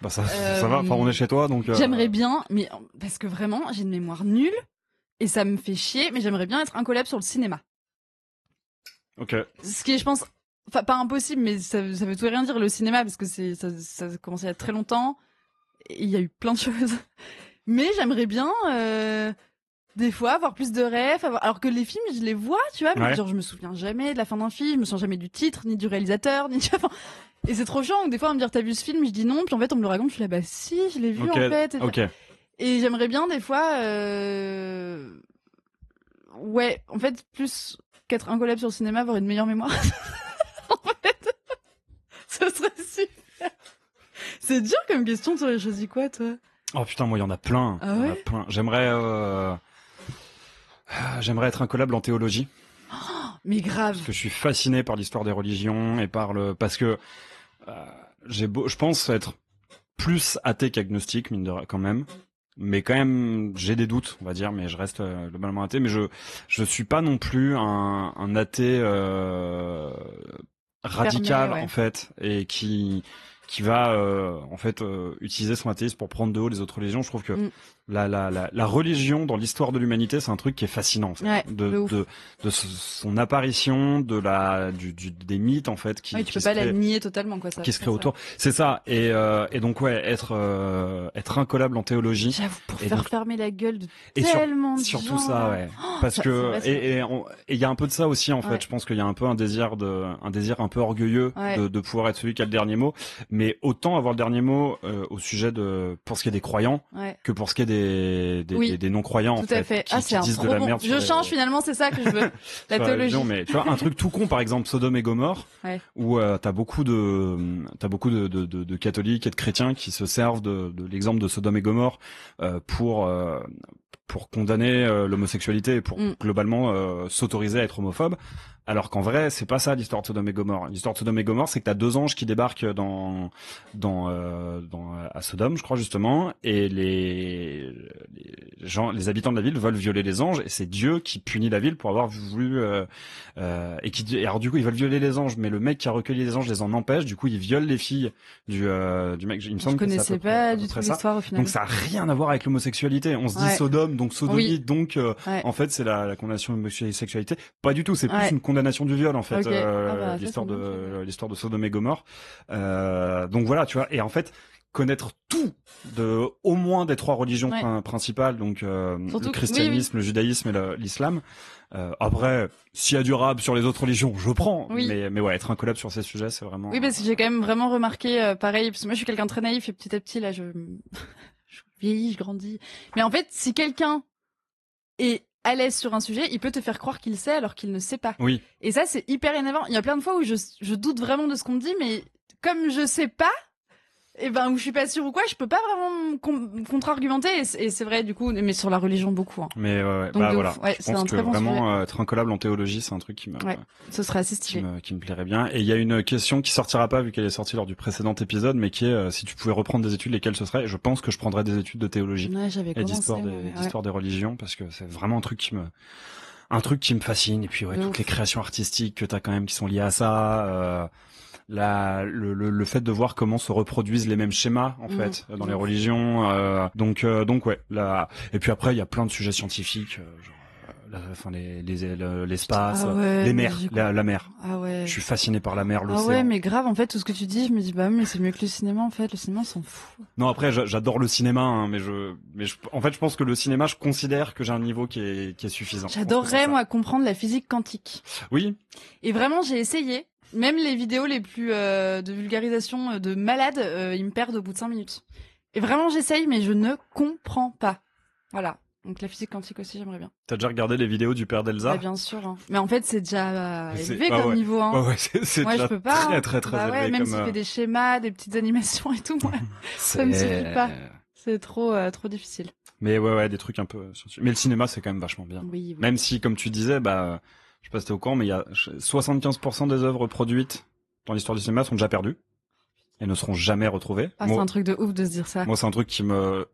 Bah ça va, enfin on est chez toi donc... J'aimerais bien, mais parce que vraiment j'ai une mémoire nulle et ça me fait chier, mais j'aimerais bien être incollable sur le cinéma. Ok. Ce qui est, je pense, enfin pas impossible, mais ça veut tout et rien dire le cinéma parce que ça a commencé il y a très longtemps et il y a eu plein de choses. Mais j'aimerais bien des fois, avoir plus de rêves, alors que les films, je les vois, tu vois, mais genre je me souviens jamais de la fin d'un film, je me souviens jamais du titre, ni du réalisateur, ni enfin, et c'est trop chiant. Des fois, on me dit t'as vu ce film, je dis non, puis en fait on me le raconte, je suis là bah si, je l'ai vu en fait. Et j'aimerais bien des fois, ouais, en fait plus qu'être un collab sur le cinéma, avoir une meilleure mémoire. En fait, ce serait super. C'est dur comme question, tu aurais choisi quoi toi? Oh putain, moi il y en a plein. Ah ouais? J'aimerais être incollable en théologie. Oh, mais grave. Parce que je suis fasciné par l'histoire des religions et parce que je pense être plus athée qu'agnostique, mine de rien, quand même. Mais quand même, j'ai des doutes, on va dire, mais je reste globalement athée. Mais je suis pas non plus un athée radical, fermé, en fait, et qui va en fait utiliser son athéisme pour prendre de haut les autres religions. Je trouve que la religion dans l'histoire de l'humanité, c'est un truc qui est fascinant, en fait. De son apparition, des mythes, en fait, tu peux pas la nier totalement, quoi, ça. Qui se crée autour. C'est ça. Et donc, ouais, être incollable en théologie. J'avoue, pour faire fermer la gueule de tellement de gens. Surtout ça, ouais. Parce que, et il y a un peu de ça aussi, en fait. Je pense qu'il y a un peu un désir un peu orgueilleux de pouvoir être celui qui a le dernier mot. Mais autant avoir le dernier mot au sujet pour ce qui est des croyants que pour ce qui est des non-croyants, en fait. Tout à fait. Qui c'est disent un de la trop merde. Je change finalement, c'est ça que je veux. La théologie. Mais tu vois, un truc tout con, par exemple, Sodome et Gomorrhe, où t'as beaucoup de catholiques et de chrétiens qui se servent de l'exemple de Sodome et Gomorrhe pour condamner l'homosexualité et pour globalement s'autoriser à être homophobe. Alors qu'en vrai, c'est pas ça l'histoire de Sodome et Gomorrhe. L'histoire de Sodome et Gomorrhe, c'est que t'as 2 anges qui débarquent à Sodome, je crois justement, et les habitants de la ville veulent violer les anges, et c'est Dieu qui punit la ville pour avoir voulu et alors du coup ils veulent violer les anges, mais le mec qui a recueilli les anges les en empêche. Du coup, ils violent les filles du mec. Il me semble que connaissais pas du tout l'histoire au final. Donc ça a rien à voir avec l'homosexualité. On se dit Sodome, donc sodomie, donc en fait c'est la condamnation de l'homosexualité. Pas du tout. C'est plus une condamnation du viol, en fait, l'histoire de Sodome et Gomorrhe. Donc voilà, tu vois. Et en fait, connaître tout au moins des 3 religions principales, donc le christianisme, le judaïsme et l'islam. Après, s'il y a du rap sur les autres religions, je prends. Mais ouais, être incollable sur ces sujets, c'est vraiment. Oui, parce que j'ai quand même vraiment remarqué pareil, parce que moi je suis quelqu'un de très naïf et petit à petit là, je vieillis, je grandis. Mais en fait, si quelqu'un est à l'aise sur un sujet, il peut te faire croire qu'il sait alors qu'il ne sait pas. Oui. Et ça, c'est hyper énervant. Il y a plein de fois où je doute vraiment de ce qu'on me dit, mais comme je sais pas, où je suis pas sûre ou quoi, je peux pas vraiment contre-argumenter. Et c'est vrai, du coup, mais sur la religion, beaucoup. Hein. Mais donc, voilà. C'est pense un que très bon vraiment sujet. être incollable en théologie, c'est un truc qui me. Ce serait assez stylé. Qui me plairait bien. Et il y a une question qui sortira pas vu qu'elle est sortie lors du précédent épisode, mais qui est si tu pouvais reprendre des études, lesquelles ce serait. Je pense que je prendrais des études de théologie et d'histoire des religions, parce que c'est vraiment un truc qui me fascine. Et puis toutes les créations artistiques que t'as quand même qui sont liées à ça. Le fait de voir comment se reproduisent les mêmes schémas en fait dans les religions. Donc ouais. Et puis après il y a plein de sujets scientifiques. L'espace, les mers, la mer. Ah ouais. Je suis fasciné par la mer, l'océan. Ah ouais, mais grave, en fait, tout ce que tu dis, je me dis, mais c'est mieux que le cinéma, en fait. Le cinéma, on s'en fout. Non, après, j'adore le cinéma, hein, en fait, je pense que le cinéma, je considère que j'ai un niveau qui est suffisant. J'adorerais, moi, comprendre la physique quantique. Oui. Et vraiment, j'ai essayé. Même les vidéos les plus de vulgarisation de malades, ils me perdent au bout de 5 minutes. Et vraiment, j'essaye, mais je ne comprends pas. Voilà. Donc la physique quantique aussi, j'aimerais bien. T'as déjà regardé les vidéos du père d'Elsa ? Bien sûr. Hein. Mais en fait, c'est déjà élevé comme niveau. Hein. Ouais, c'est moi, déjà je peux pas, très élevé. Même s'il fait des schémas, des petites animations et tout, moi, ça me suffit pas. C'est trop difficile. Mais ouais, des trucs un peu. Mais le cinéma, c'est quand même vachement bien. Oui. Même si, comme tu disais, je sais pas si t'es au courant, mais il y a 75% des œuvres produites dans l'histoire du cinéma sont déjà perdues. Et ne seront jamais retrouvées. C'est un truc de ouf de se dire ça. Moi, c'est un truc qui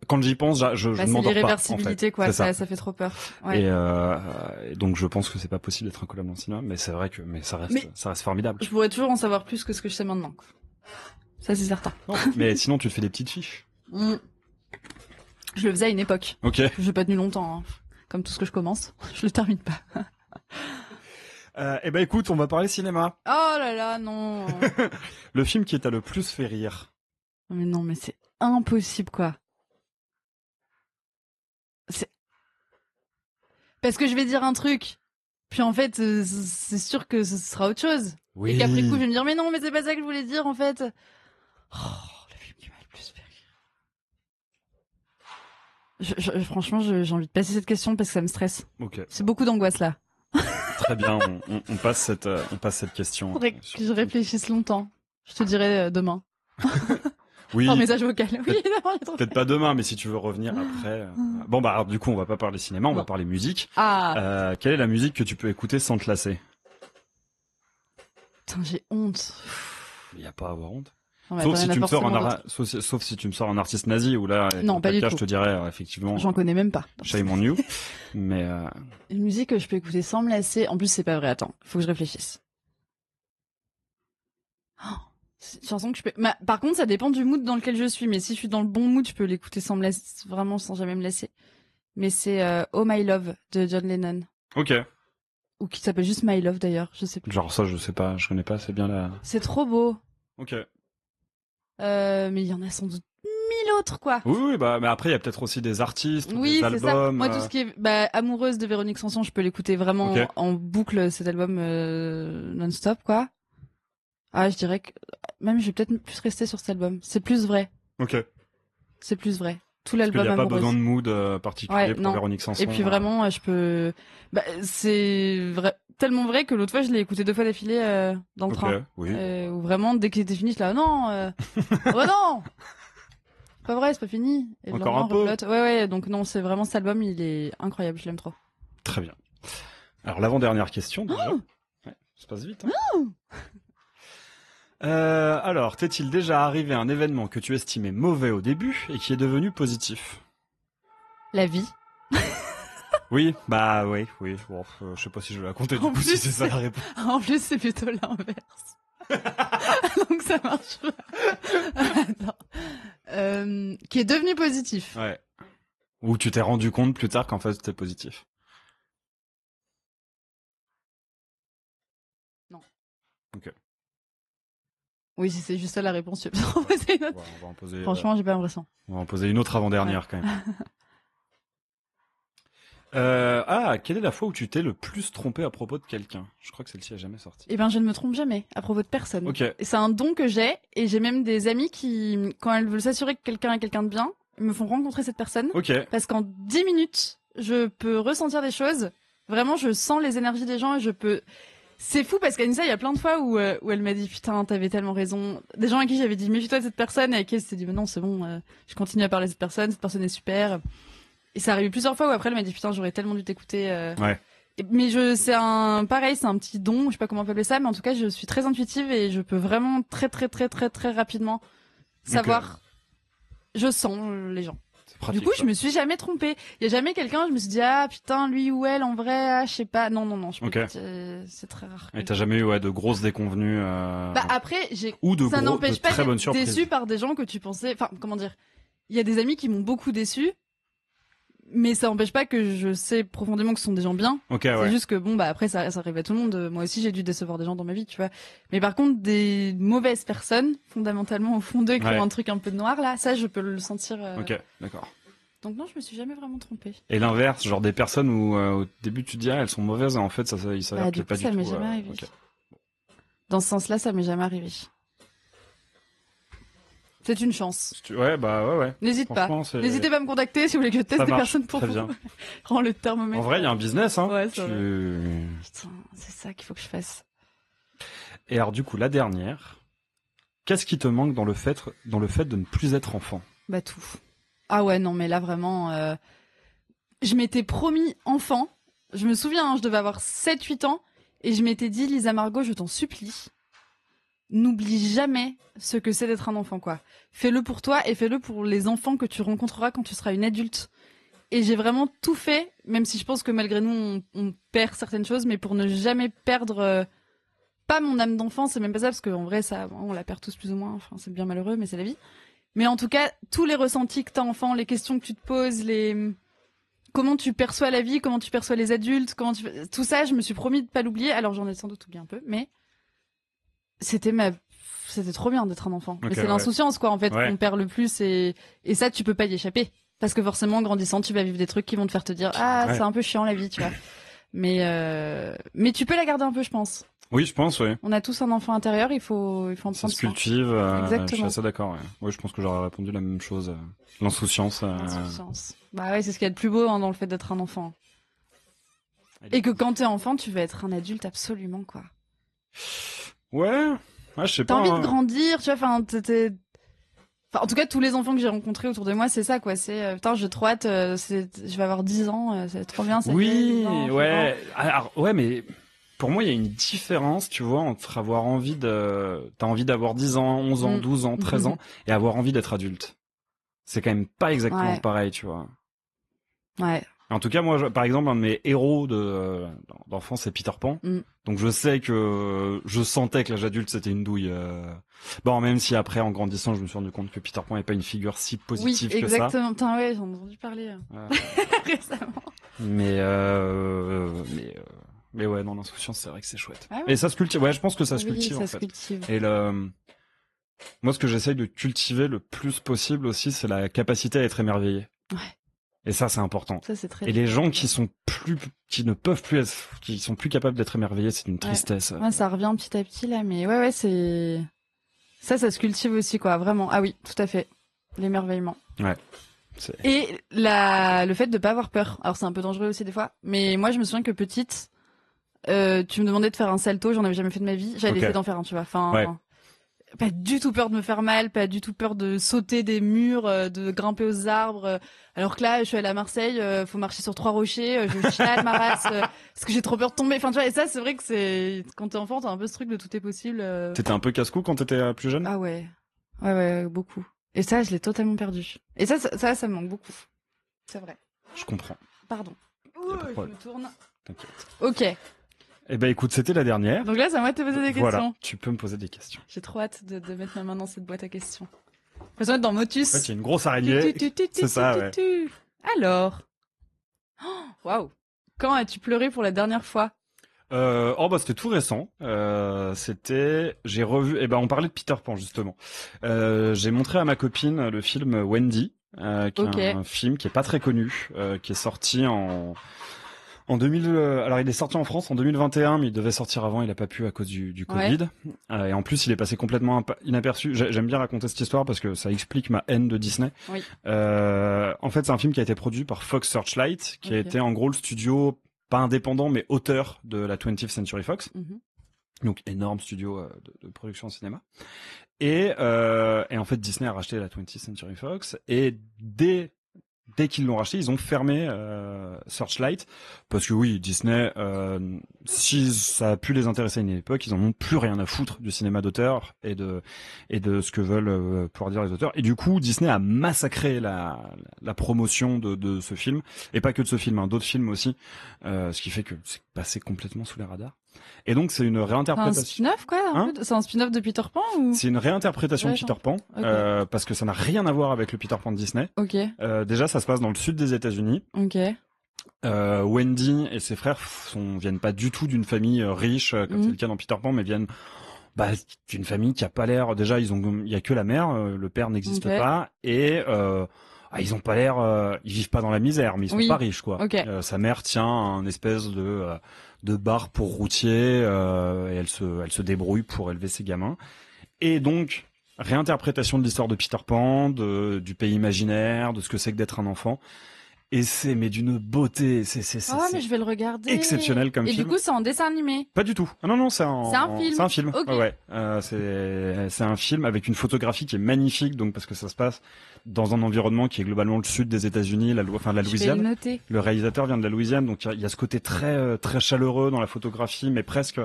quand j'y pense, je m'endors pas. C'est l'irréversibilité, quoi. Ça fait trop peur. Ouais. Et donc, je pense que c'est pas possible d'être incollable dans le cinéma, mais c'est vrai que, ça reste formidable. Je pourrais toujours en savoir plus que ce que je sais maintenant, quoi. Ça, c'est certain. Non, mais sinon, tu te fais des petites fiches. Je le faisais à une époque. Ok. Je l'ai pas tenu longtemps, hein. Comme tout ce que je commence. Je le termine pas. Écoute, on va parler cinéma. Oh là là, non. Le film qui t'a le plus fait rire. Mais non, mais c'est impossible, quoi. Parce que je vais dire un truc, puis en fait, c'est sûr que ce sera autre chose. Oui. Et qu'après coup, je vais me dire, mais non, mais c'est pas ça que je voulais dire, en fait. Oh, le film qui m'a le plus fait rire. Franchement, j'ai envie de passer cette question parce que ça me stresse. Ok. C'est beaucoup d'angoisse, là. Très bien, on passe cette question. Faudrait que je réfléchisse longtemps. Je te dirai demain. Oui. Par message vocal. Oui, Peut-être pas demain, mais si tu veux revenir après. Bon, bah, alors, du coup, on va pas parler cinéma, on va parler musique. Ah. Quelle est la musique que tu peux écouter sans te lasser? Putain, j'ai honte. Il y a pas à avoir honte. Non, sauf si tu me sors un artiste nazi, ou là, non, pas du tout. Je te dirais, effectivement. J'en connais même pas. Shame on you. Mais, Une musique que je peux écouter sans me lasser. En plus, c'est pas vrai. Attends, faut que je réfléchisse. Oh, c'est une chanson que je peux. Par contre, ça dépend du mood dans lequel je suis. Mais si je suis dans le bon mood, je peux l'écouter sans me lasser, vraiment sans jamais me lasser. Mais c'est Oh My Love de John Lennon. Ok. Ou qui s'appelle juste My Love d'ailleurs, je sais plus. Genre ça, je sais pas, je connais pas, c'est bien là. C'est trop beau. Ok. Mais il y en a sans doute 1000 autres, quoi. Oui, bah, mais après, il y a peut-être aussi des artistes, oui, des albums. C'est ça. Moi, tout ce qui est Amoureuse de Véronique Sanson, je peux l'écouter vraiment en boucle, cet album non-stop, quoi. Ah, je dirais que même je vais peut-être plus rester sur cet album. C'est plus vrai. Ok. C'est plus vrai. Tout l'album Amoureuse. Il n'y a pas besoin de mood particulier pour non. Véronique Sanson. Et puis vraiment, je peux... c'est vrai... tellement vrai que l'autre fois, je l'ai écouté 2 fois d'affilée dans le train. Oui. Où vraiment, dès qu'il était fini, je là, non oh non c'est pas vrai, c'est pas fini. Et encore un peu. Ouais, donc non, c'est vraiment cet album, il est incroyable, je l'aime trop. Très bien. Alors, l'avant-dernière question, déjà. Ouais, ça passe vite. Hein. Alors, t'est-il déjà arrivé à un événement que tu estimais mauvais au début et qui est devenu positif? La vie. Oui, bah oui. Bon, je sais pas si je vais la compter du coup, si c'est ça la réponse. En plus, c'est plutôt l'inverse. Donc ça marche pas. Attends. Qui est devenu positif. Ouais. Ou tu t'es rendu compte plus tard qu'en fait c'était positif. Non. Ok. Oui, si c'est juste ça la réponse, tu peux en poser une autre. Ouais, on va en poser, franchement, j'ai pas l'impression. On va en poser une autre avant-dernière quand même. Quelle est la fois où tu t'es le plus trompé à propos de quelqu'un? Je crois que celle-ci a jamais sorti. Eh ben, je ne me trompe jamais à propos de personne. Ok. Et c'est un don que j'ai, et j'ai même des amis qui, quand elles veulent s'assurer que quelqu'un est quelqu'un de bien, me font rencontrer cette personne. Ok. Parce qu'en 10 minutes, je peux ressentir des choses. Vraiment, je sens les énergies des gens et je peux... C'est fou parce qu'Anissa, il y a plein de fois où elle m'a dit putain, t'avais tellement raison. Des gens à qui j'avais dit méfie-toi de cette personne et à qui elle s'était dit mais non, c'est bon, je continue à parler de cette personne est super. Et ça arrive plusieurs fois où après elle m'a dit putain, j'aurais tellement dû t'écouter. Ouais. Mais c'est un petit don, je sais pas comment on peut appeler ça, mais en tout cas, je suis très intuitive et je peux vraiment très rapidement savoir. Je sens les gens. Pratique, du coup, ça. je me suis jamais trompée. Il y a jamais quelqu'un, je me suis dit ah putain, lui ou elle en vrai, je sais pas. Non, je peux c'est très rare. Et t'as jamais eu de grosses déconvenues après, ça n'empêche pas très bonnes d'être déçu par des gens que tu pensais. Enfin, comment dire. Il y a des amis qui m'ont beaucoup déçu. Mais ça n'empêche pas que je sais profondément que ce sont des gens bien. C'est juste que bon après ça arrive à tout le monde. Moi aussi j'ai dû décevoir des gens dans ma vie, tu vois. Mais par contre des mauvaises personnes, fondamentalement au fond d'eux, qui ont un truc un peu noir là, ça je peux le sentir. Ok, d'accord. Donc non, je me suis jamais vraiment trompée. Et l'inverse, genre des personnes où au début tu te dis elles sont mauvaises et en fait il s'avère que pas du tout. Ça m'est jamais arrivé. Okay. Dans ce sens-là, ça m'est jamais arrivé. C'est une chance. Ouais. N'hésite pas. N'hésitez pas à me contacter si vous voulez que je teste des personnes pour vous. Rends le thermomètre. En vrai, il y a un business, hein. Ouais, c'est vrai. Putain, c'est ça qu'il faut que je fasse. Et alors, du coup, la dernière. Qu'est-ce qui te manque dans le fait de ne plus être enfant? Bah, tout. Ah ouais, non, mais là, vraiment, je m'étais promis enfant. Je me souviens, je devais avoir 7-8 ans. Et je m'étais dit, Lisa Margot, je t'en supplie. N'oublie jamais ce que c'est d'être un enfant, quoi. Fais-le pour toi et fais-le pour les enfants que tu rencontreras quand tu seras une adulte. Et j'ai vraiment tout fait, même si je pense que malgré nous, on perd certaines choses, mais pour ne jamais perdre, pas mon âme d'enfant, c'est même pas ça, parce qu'en vrai, ça, on la perd tous plus ou moins, enfin, c'est bien malheureux, mais c'est la vie. Mais en tout cas, tous les ressentis que t'as enfant, les questions que tu te poses, comment tu perçois la vie, comment tu perçois les adultes, tout ça, je me suis promis de pas l'oublier. Alors j'en ai sans doute oublié un peu, mais c'était trop bien d'être un enfant. Mais c'est l'insouciance, quoi, en fait, qu'on perd le plus et ça, tu peux pas y échapper. Parce que forcément, en grandissant, tu vas vivre des trucs qui vont te faire te dire c'est un peu chiant la vie, tu vois. Mais tu peux la garder un peu, je pense. Oui, je pense, oui. On a tous un enfant intérieur, il faut en prendre soin. Ça se cultive. Exactement. Je suis assez d'accord. Ouais. Oui, je pense que j'aurais répondu la même chose. L'insouciance. L'insouciance. Bah ouais, c'est ce qu'il y a de plus beau dans le fait d'être un enfant. Et que quand t'es enfant, tu veux être un adulte absolument, quoi. Ouais, je sais pas. T'as envie de grandir, tu vois, enfin, en tout cas, tous les enfants que j'ai rencontrés autour de moi, c'est ça, quoi. C'est, putain, j'ai trop hâte, je vais avoir 10 ans, c'est trop bien, ça. Oui, ouais. Alors, ouais, mais pour moi, il y a une différence, tu vois, entre avoir envie t'as envie d'avoir 10 ans, 11 ans, 12 ans, 13 ans, et avoir envie d'être adulte. C'est quand même pas exactement pareil, tu vois. Ouais. En tout cas, moi, par exemple, un de mes héros d'enfance, c'est Peter Pan. Donc je sais que je sentais que l'âge adulte, c'était une douille. Bon, même si après, en grandissant, je me suis rendu compte que Peter Pan n'est pas une figure si positive que ça. Oui, exactement. Putain, ouais, j'en ai entendu parler récemment. Mais ouais, non, l'insouciance, c'est vrai que c'est chouette. Ah ouais. Et ça se cultive. Ouais, je pense que ça se cultive, ça en se fait. cultive. Et moi, ce que j'essaye de cultiver le plus possible aussi, c'est la capacité à être émerveillé. Ouais. Et ça, c'est important. Ça, c'est très. Et les gens qui ne peuvent plus être, qui sont plus capables d'être émerveillés, c'est une tristesse. Ouais, ça revient petit à petit là, mais ouais, c'est ça se cultive aussi, quoi, vraiment. Ah oui, tout à fait. L'émerveillement. Ouais. Et le fait de pas avoir peur. Alors c'est un peu dangereux aussi des fois, mais moi je me souviens que petite, tu me demandais de faire un salto, j'en avais jamais fait de ma vie, j'allais essayer d'en faire un, tu vois. Enfin, pas du tout peur de me faire mal, pas du tout peur de sauter des murs, de grimper aux arbres. Alors que là, je suis allée à Marseille, faut marcher sur 3 rochers, je chiale ma race parce que j'ai trop peur de tomber. Enfin, tu vois, et ça, c'est vrai que c'est quand t'es enfant, t'as un peu ce truc de tout est possible. T'étais un peu casse-cou quand t'étais plus jeune? Ah ouais, beaucoup. Et ça, je l'ai totalement perdu. Et ça me manque beaucoup. C'est vrai. Je comprends. Pardon. Je me tourne. T'inquiète. Ok. Eh ben écoute, c'était la dernière. Donc là, c'est à moi de te poser des questions. Voilà, tu peux me poser des questions. J'ai trop hâte de mettre ma main dans cette boîte à questions. Faut se mettre dans Motus. En fait, il y a une grosse araignée. C'est ça, ouais. Alors. Waouh. Quand as-tu pleuré pour la dernière fois? C'était tout récent. J'ai revu. On parlait de Peter Pan justement. J'ai montré à ma copine le film Wendy, qui est un film qui est pas très connu, qui est sorti en 2000. Alors il est sorti en France en 2021, mais il devait sortir avant. Il a pas pu à cause du Covid. Et en plus, il est passé complètement inaperçu. J'aime bien raconter cette histoire parce que ça explique ma haine de Disney. Oui. En fait, c'est un film qui a été produit par Fox Searchlight, qui a été en gros le studio pas indépendant mais auteur de la 20th Century Fox. Donc énorme studio de production en cinéma. Et en fait Disney a racheté la 20th Century Fox et dès qu'ils l'ont racheté, ils ont fermé Searchlight parce que oui, Disney, si ça a pu les intéresser à une époque, ils en ont plus rien à foutre du cinéma d'auteur et de ce que veulent pouvoir dire les auteurs. Et du coup, Disney a massacré la promotion de ce film et pas que de ce film, d'autres films aussi, ce qui fait que c'est passé complètement sous les radars. Et donc c'est une réinterprétation. C'est un spin-off quoi C'est un spin-off de Peter Pan ou... C'est une réinterprétation de Peter Pan, parce que ça n'a rien à voir avec le Peter Pan de Disney. Ok. Déjà ça se passe dans le sud des États-Unis. Ok. Wendy et ses frères viennent pas du tout d'une famille riche comme c'est le cas dans Peter Pan, mais viennent d'une famille qui a pas l'air. Déjà il y a que la mère, le père n'existe pas et ils ont pas l'air, ils vivent pas dans la misère, mais ils sont pas riches quoi. Sa mère tient un espèce de bar pour routier et elle se débrouille pour élever ses gamins. Et donc réinterprétation de l'histoire de Peter Pan, du pays imaginaire, de ce que c'est que d'être un enfant. Et c'est d'une beauté, mais je vais le regarder. Exceptionnel comme film. Et du coup, c'est en dessin animé. Pas du tout. Ah non, c'est un film. C'est un film. Okay. Ouais. C'est un film avec une photographie qui est magnifique, donc parce que ça se passe dans un environnement qui est globalement le sud des États-Unis, la Louisiane. Je vais le noter. Le réalisateur vient de la Louisiane, donc il y a ce côté très très chaleureux dans la photographie, mais presque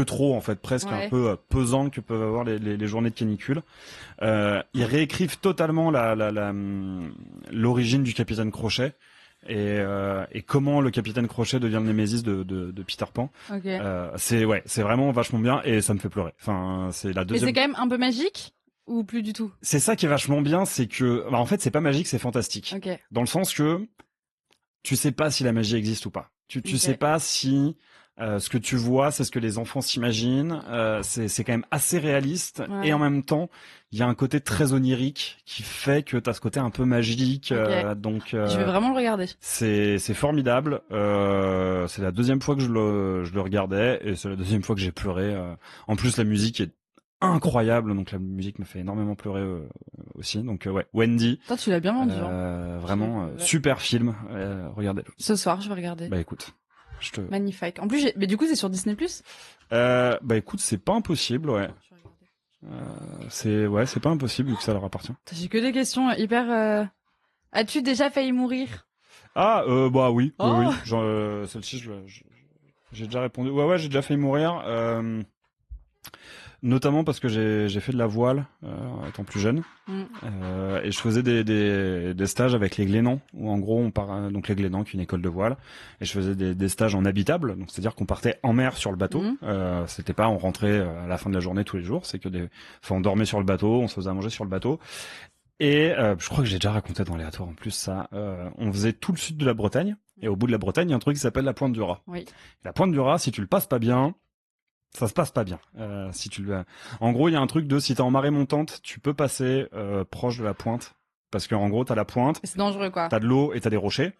trop en fait, presque un peu pesant que peuvent avoir les journées de canicule. Ils réécrivent totalement l'origine du Capitaine Crochet et comment le Capitaine Crochet devient le némésis de Peter Pan. C'est vraiment vachement bien et ça me fait pleurer. Enfin, c'est la deuxième. Mais c'est quand même un peu magique ou plus du tout? C'est ça qui est vachement bien, c'est que en fait c'est pas magique, c'est fantastique. Dans le sens que tu sais pas si la magie existe ou pas. Tu sais pas si Ce que tu vois, c'est ce que les enfants s'imaginent. C'est quand même assez réaliste et en même temps, il y a un côté très onirique qui fait que t'as ce côté un peu magique. Donc, je vais vraiment le regarder. C'est formidable. C'est la deuxième fois que je le regardais et c'est la deuxième fois que j'ai pleuré. En plus, la musique est incroyable, donc la musique me fait énormément pleurer aussi. Donc ouais, Wendy. Toi, tu l'as bien vendu. Vraiment super film. Regardez-le. Ce soir, je vais regarder. Bah écoute. Magnifique. En plus, mais du coup, c'est sur Disney+. Bah écoute, c'est pas impossible, ouais. C'est pas impossible vu que ça leur appartient. J'ai que des questions hyper. As-tu déjà failli mourir? Ah bah oui, oui. Celle-ci, j'ai déjà répondu. Ouais, j'ai déjà failli mourir. Notamment parce que j'ai fait de la voile étant plus jeune et je faisais des stages avec les Glénans où en gros on part donc les Glénans qui est une école de voile et je faisais des stages en habitable, donc c'est-à-dire qu'on partait en mer sur le bateau. C'était pas on rentrait à la fin de la journée tous les jours, c'est que on dormait sur le bateau, on se faisait à manger sur le bateau. Et je crois que j'ai déjà raconté dans Aléatoire en plus ça. On faisait tout le sud de la Bretagne et au bout de la Bretagne il y a un truc qui s'appelle la Pointe du Raz. Oui. La Pointe du Raz, si tu le passes pas bien, ça se passe pas bien. En gros, il y a un truc de si t'es en marée montante, tu peux passer proche de la pointe parce que en gros t'as la pointe. C'est dangereux quoi. T'as de l'eau et t'as des rochers.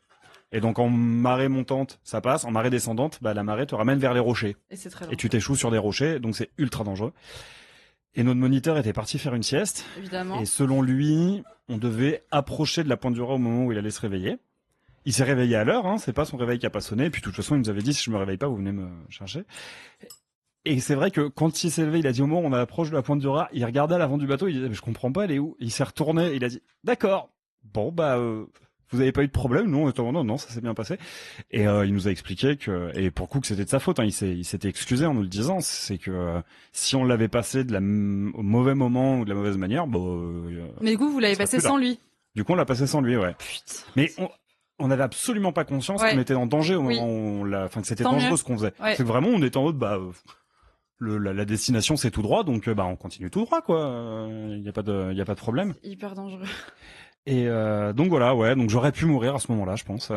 Et donc en marée montante, ça passe. En marée descendante, bah la marée te ramène vers les rochers. Et c'est très dangereux. Et tu t'échoues sur des rochers, donc c'est ultra dangereux. Et notre moniteur était parti faire une sieste. Évidemment. Et selon lui, on devait approcher de la Pointe du Raz au moment où il allait se réveiller. Il s'est réveillé à l'heure, hein, c'est pas son réveil qui a pas sonné. Et puis de toute façon, il nous avait dit si je me réveille pas, vous venez me chercher. Et c'est vrai que quand il s'est levé, il a dit au moment où on approche de la Pointe du Raz, il regardait à l'avant du bateau, il disait mais je comprends pas, elle est où? Il s'est retourné, il a dit d'accord, bon bah vous avez pas eu de problème, non, ça s'est bien passé. Et il nous a expliqué que et pour le coup que c'était de sa faute, hein, il s'était excusé en nous le disant, c'est que si on l'avait passé au mauvais moment ou de la mauvaise manière, mais du coup vous l'avez passé sans lui. Du coup on l'a passé sans lui, ouais. Putain. Mais on avait absolument pas conscience qu'on était en danger au moment où que c'était dangereux ce qu'on faisait. Ouais. C'est que vraiment on était en mode la destination c'est tout droit, donc on continue tout droit quoi. Il y a pas de problème. Hyper dangereux. Et donc voilà, ouais, donc j'aurais pu mourir à ce moment-là, je pense.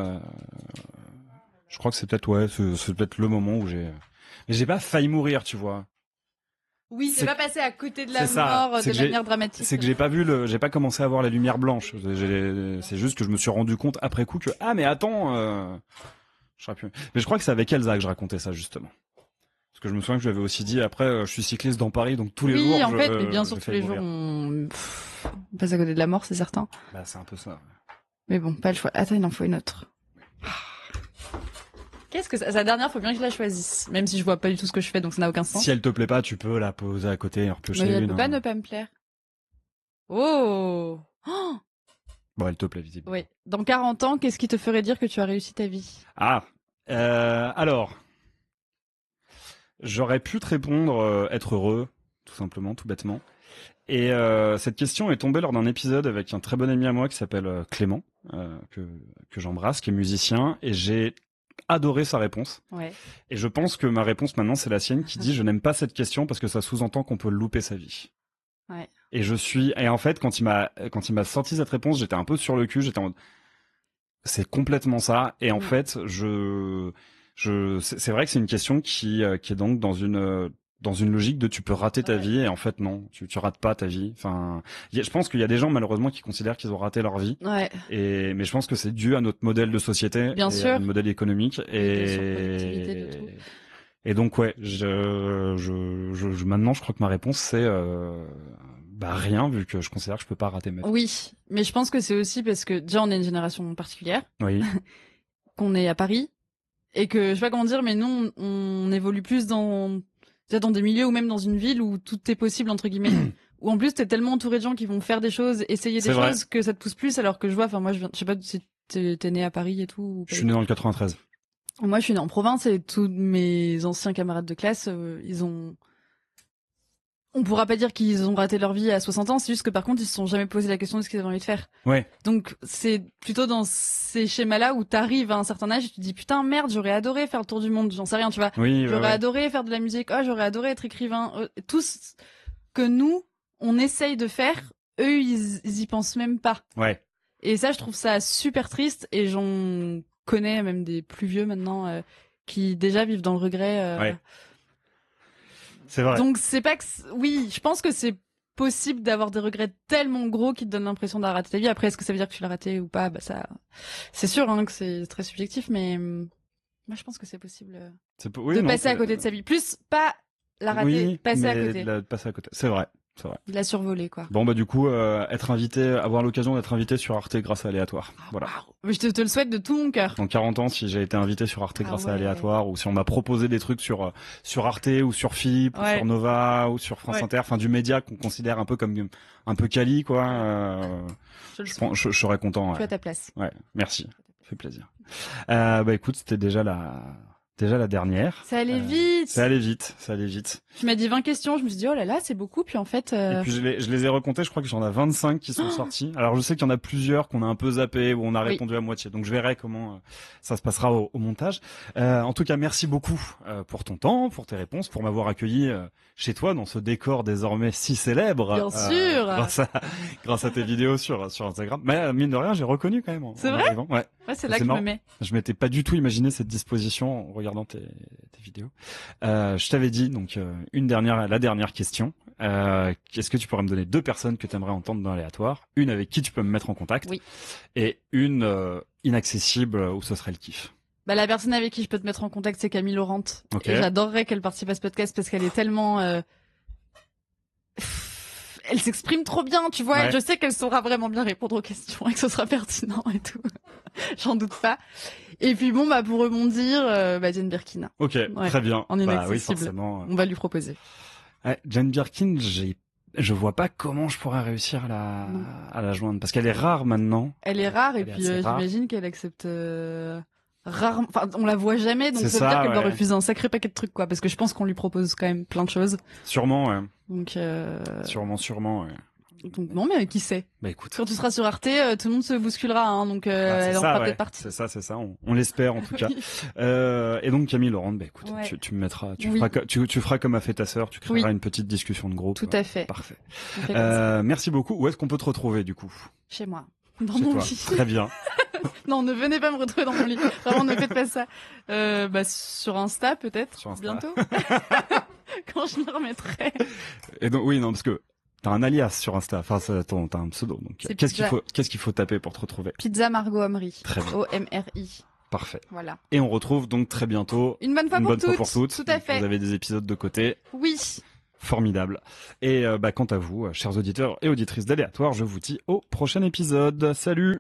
Je crois que c'est peut-être c'est peut-être le moment où mais j'ai pas failli mourir, tu vois. Oui, c'est pas passé à côté de la mort de manière dramatique. C'est que j'ai pas commencé à voir la lumière blanche. C'est juste que je me suis rendu compte après coup que mais attends, mais je crois que c'est avec Elsa que je racontais ça justement. Parce que je me souviens que je lui avais aussi dit après je suis cycliste dans Paris donc tous les jours. Oui, en fait, mais bien sûr tous les jours on passe à côté de la mort, c'est certain. Bah c'est un peu ça. Mais bon, pas le choix. Attends, il en faut une autre. Qu'est-ce que sa dernière, faut bien que je la choisisse, même si je vois pas du tout ce que je fais, donc ça n'a aucun sens. Si elle te plaît pas, tu peux la poser à côté et repiocher une. Mais elle peut pas ne pas me plaire. Oh. Bon, elle te plaît visiblement. Oui. Dans 40 ans, qu'est-ce qui te ferait dire que tu as réussi ta vie? Alors, j'aurais pu te répondre être heureux, tout simplement, tout bêtement. Et cette question est tombée lors d'un épisode avec un très bon ami à moi qui s'appelle Clément, que j'embrasse, qui est musicien, et j'ai adoré sa réponse. Ouais. Et je pense que ma réponse maintenant c'est la sienne qui dit je n'aime pas cette question parce que ça sous-entend qu'on peut louper sa vie. Ouais. Et en fait quand il m'a sorti cette réponse, j'étais un peu sur le cul, j'étais en mode c'est complètement ça et en fait c'est vrai que c'est une question qui est donc dans une logique de tu peux rater ta vie et en fait non, tu rates pas ta vie. Enfin, je pense qu'il y a des gens malheureusement qui considèrent qu'ils ont raté leur vie. Ouais. Mais je pense que c'est dû à notre modèle de société, bien sûr, à notre modèle économique et donc ouais, maintenant je crois que ma réponse c'est rien vu que je considère que je peux pas rater ma vie. Oui, mais je pense que c'est aussi parce que déjà on est une génération particulière. Oui. Qu'on est à Paris et que je sais pas comment dire, mais nous on évolue plus dans des milieux ou même dans une ville où tout est possible entre guillemets. Où en plus t'es tellement entouré de gens qui vont faire des choses, essayer des choses que ça te pousse plus. Alors que je vois, moi je sais pas si t'es né à Paris et tout. Ou je suis né dans le 93. Moi je suis né en province et tous mes anciens camarades de classe, on pourra pas dire qu'ils ont raté leur vie à 60 ans, c'est juste que par contre ils se sont jamais posé la question de ce qu'ils avaient envie de faire. Ouais. Donc c'est plutôt dans ces schémas-là où t'arrives à un certain âge et tu te dis putain merde, j'aurais adoré faire le tour du monde, j'en sais rien, tu vois. Oui, j'aurais adoré faire de la musique, j'aurais adoré être écrivain. Tout ce que nous on essaye de faire, eux ils y pensent même pas. Ouais. Et ça je trouve ça super triste et j'en connais même des plus vieux maintenant qui déjà vivent dans le regret. Ouais. C'est vrai. Donc c'est pas que oui, je pense que c'est possible d'avoir des regrets tellement gros qui te donnent l'impression d'avoir raté ta vie. Après, est-ce que ça veut dire que tu l'as raté ou pas? Bah ça, c'est sûr que c'est très subjectif, mais moi je pense que c'est possible de passer à côté de sa vie. Plus pas la rater, passer à côté. Passer à côté. C'est vrai. De la survoler, quoi. Bon, bah, du coup, avoir l'occasion d'être invité sur Arte grâce à Aléatoire. Voilà. Wow. Je te le souhaite de tout mon cœur. Dans 40 ans, si j'ai été invité sur Arte grâce à Aléatoire, ou si on m'a proposé des trucs sur Arte, ou sur Philippe, ou sur Nova, ou sur France Inter, enfin, du média qu'on considère un peu comme, un peu quali, quoi, je serais content. Tu as ta place. Ouais. Merci. Ça fait plaisir. Bah, écoute, c'était déjà la dernière. Ça allait vite. Ça allait vite. Tu m'as dit 20 questions, je me suis dit, oh là là, c'est beaucoup, puis en fait... Et puis je les ai recomptées, je crois que j'en ai 25 qui sont sortis. Alors je sais qu'il y en a plusieurs qu'on a un peu zappé, où on a répondu à moitié. Donc je verrai comment ça se passera au montage. En tout cas, merci beaucoup pour ton temps, pour tes réponses, pour m'avoir accueilli chez toi dans ce décor désormais si célèbre. Bien sûr. Grâce à tes vidéos sur Instagram. Mais mine de rien, j'ai reconnu quand même. C'est vrai? Ouais, c'est là que je me mets. Je m'étais pas du tout imaginé cette disposition en regardant tes vidéos. Je t'avais dit donc la dernière question. Est-ce que tu pourrais me donner 2 personnes que tu aimerais entendre dans Aléatoire, une avec qui tu peux me mettre en contact, et une inaccessible où ce serait le kiff? Bah, la personne avec qui je peux te mettre en contact, c'est Camille Laurent. Okay. Et j'adorerais qu'elle participe à ce podcast parce qu'elle est tellement... Elle s'exprime trop bien, tu vois. Ouais. Je sais qu'elle saura vraiment bien répondre aux questions et que ce sera pertinent et tout. J'en doute pas. Et puis bon, bah pour rebondir, Jane Birkin. Ok, très bien. En inaccessible. Oui, forcément. On va lui proposer. Jane Birkin, je vois pas comment je pourrais réussir à la joindre parce qu'elle est rare maintenant. Elle est rare et puis j'imagine qu'elle accepte rarement. Enfin, on la voit jamais, donc ça veut dire qu'elle doit refuser un sacré paquet de trucs, quoi. Parce que je pense qu'on lui propose quand même plein de choses. Sûrement, ouais. Donc sûrement, ouais. Donc non, mais qui sait. Bah écoute. Quand tu seras sur Arte, tout le monde se bousculera, hein, donc elle en fera peut-être partie. C'est ça. On l'espère en tout cas. Et donc Camille Laurent, bah écoute, tu me mettras, tu feras comme a fait ta sœur, tu créeras une petite discussion de groupe. Tout à fait. Parfait. Merci beaucoup. Où est-ce qu'on peut te retrouver du coup? Chez moi. Dans mon lit. Très bien. Non, ne venez pas me retrouver dans mon lit. Vraiment, ne faites pas ça. Sur Insta peut-être. Sur Insta. Bientôt. Quand je m'y remettrai. Et donc parce que t'as un alias sur Insta, enfin t'as un pseudo, donc qu'est-ce qu'il faut taper pour te retrouver? Pizza Margot Omri. Très bien. OMRI. Parfait. Voilà. Et on retrouve donc très bientôt. Une bonne fois pour toutes. Tout à fait. Vous avez des épisodes de côté. Oui. Formidable. Et quant à vous, chers auditeurs et auditrices d'Aléatoire, je vous dis au prochain épisode. Salut.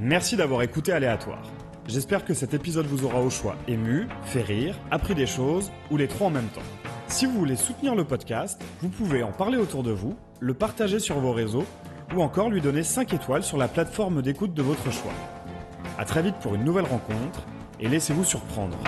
Merci d'avoir écouté Aléatoire. J'espère que cet épisode vous aura au choix ému, fait rire, appris des choses ou les 3 en même temps. Si vous voulez soutenir le podcast, vous pouvez en parler autour de vous, le partager sur vos réseaux ou encore lui donner 5 étoiles sur la plateforme d'écoute de votre choix. À très vite pour une nouvelle rencontre et laissez-vous surprendre.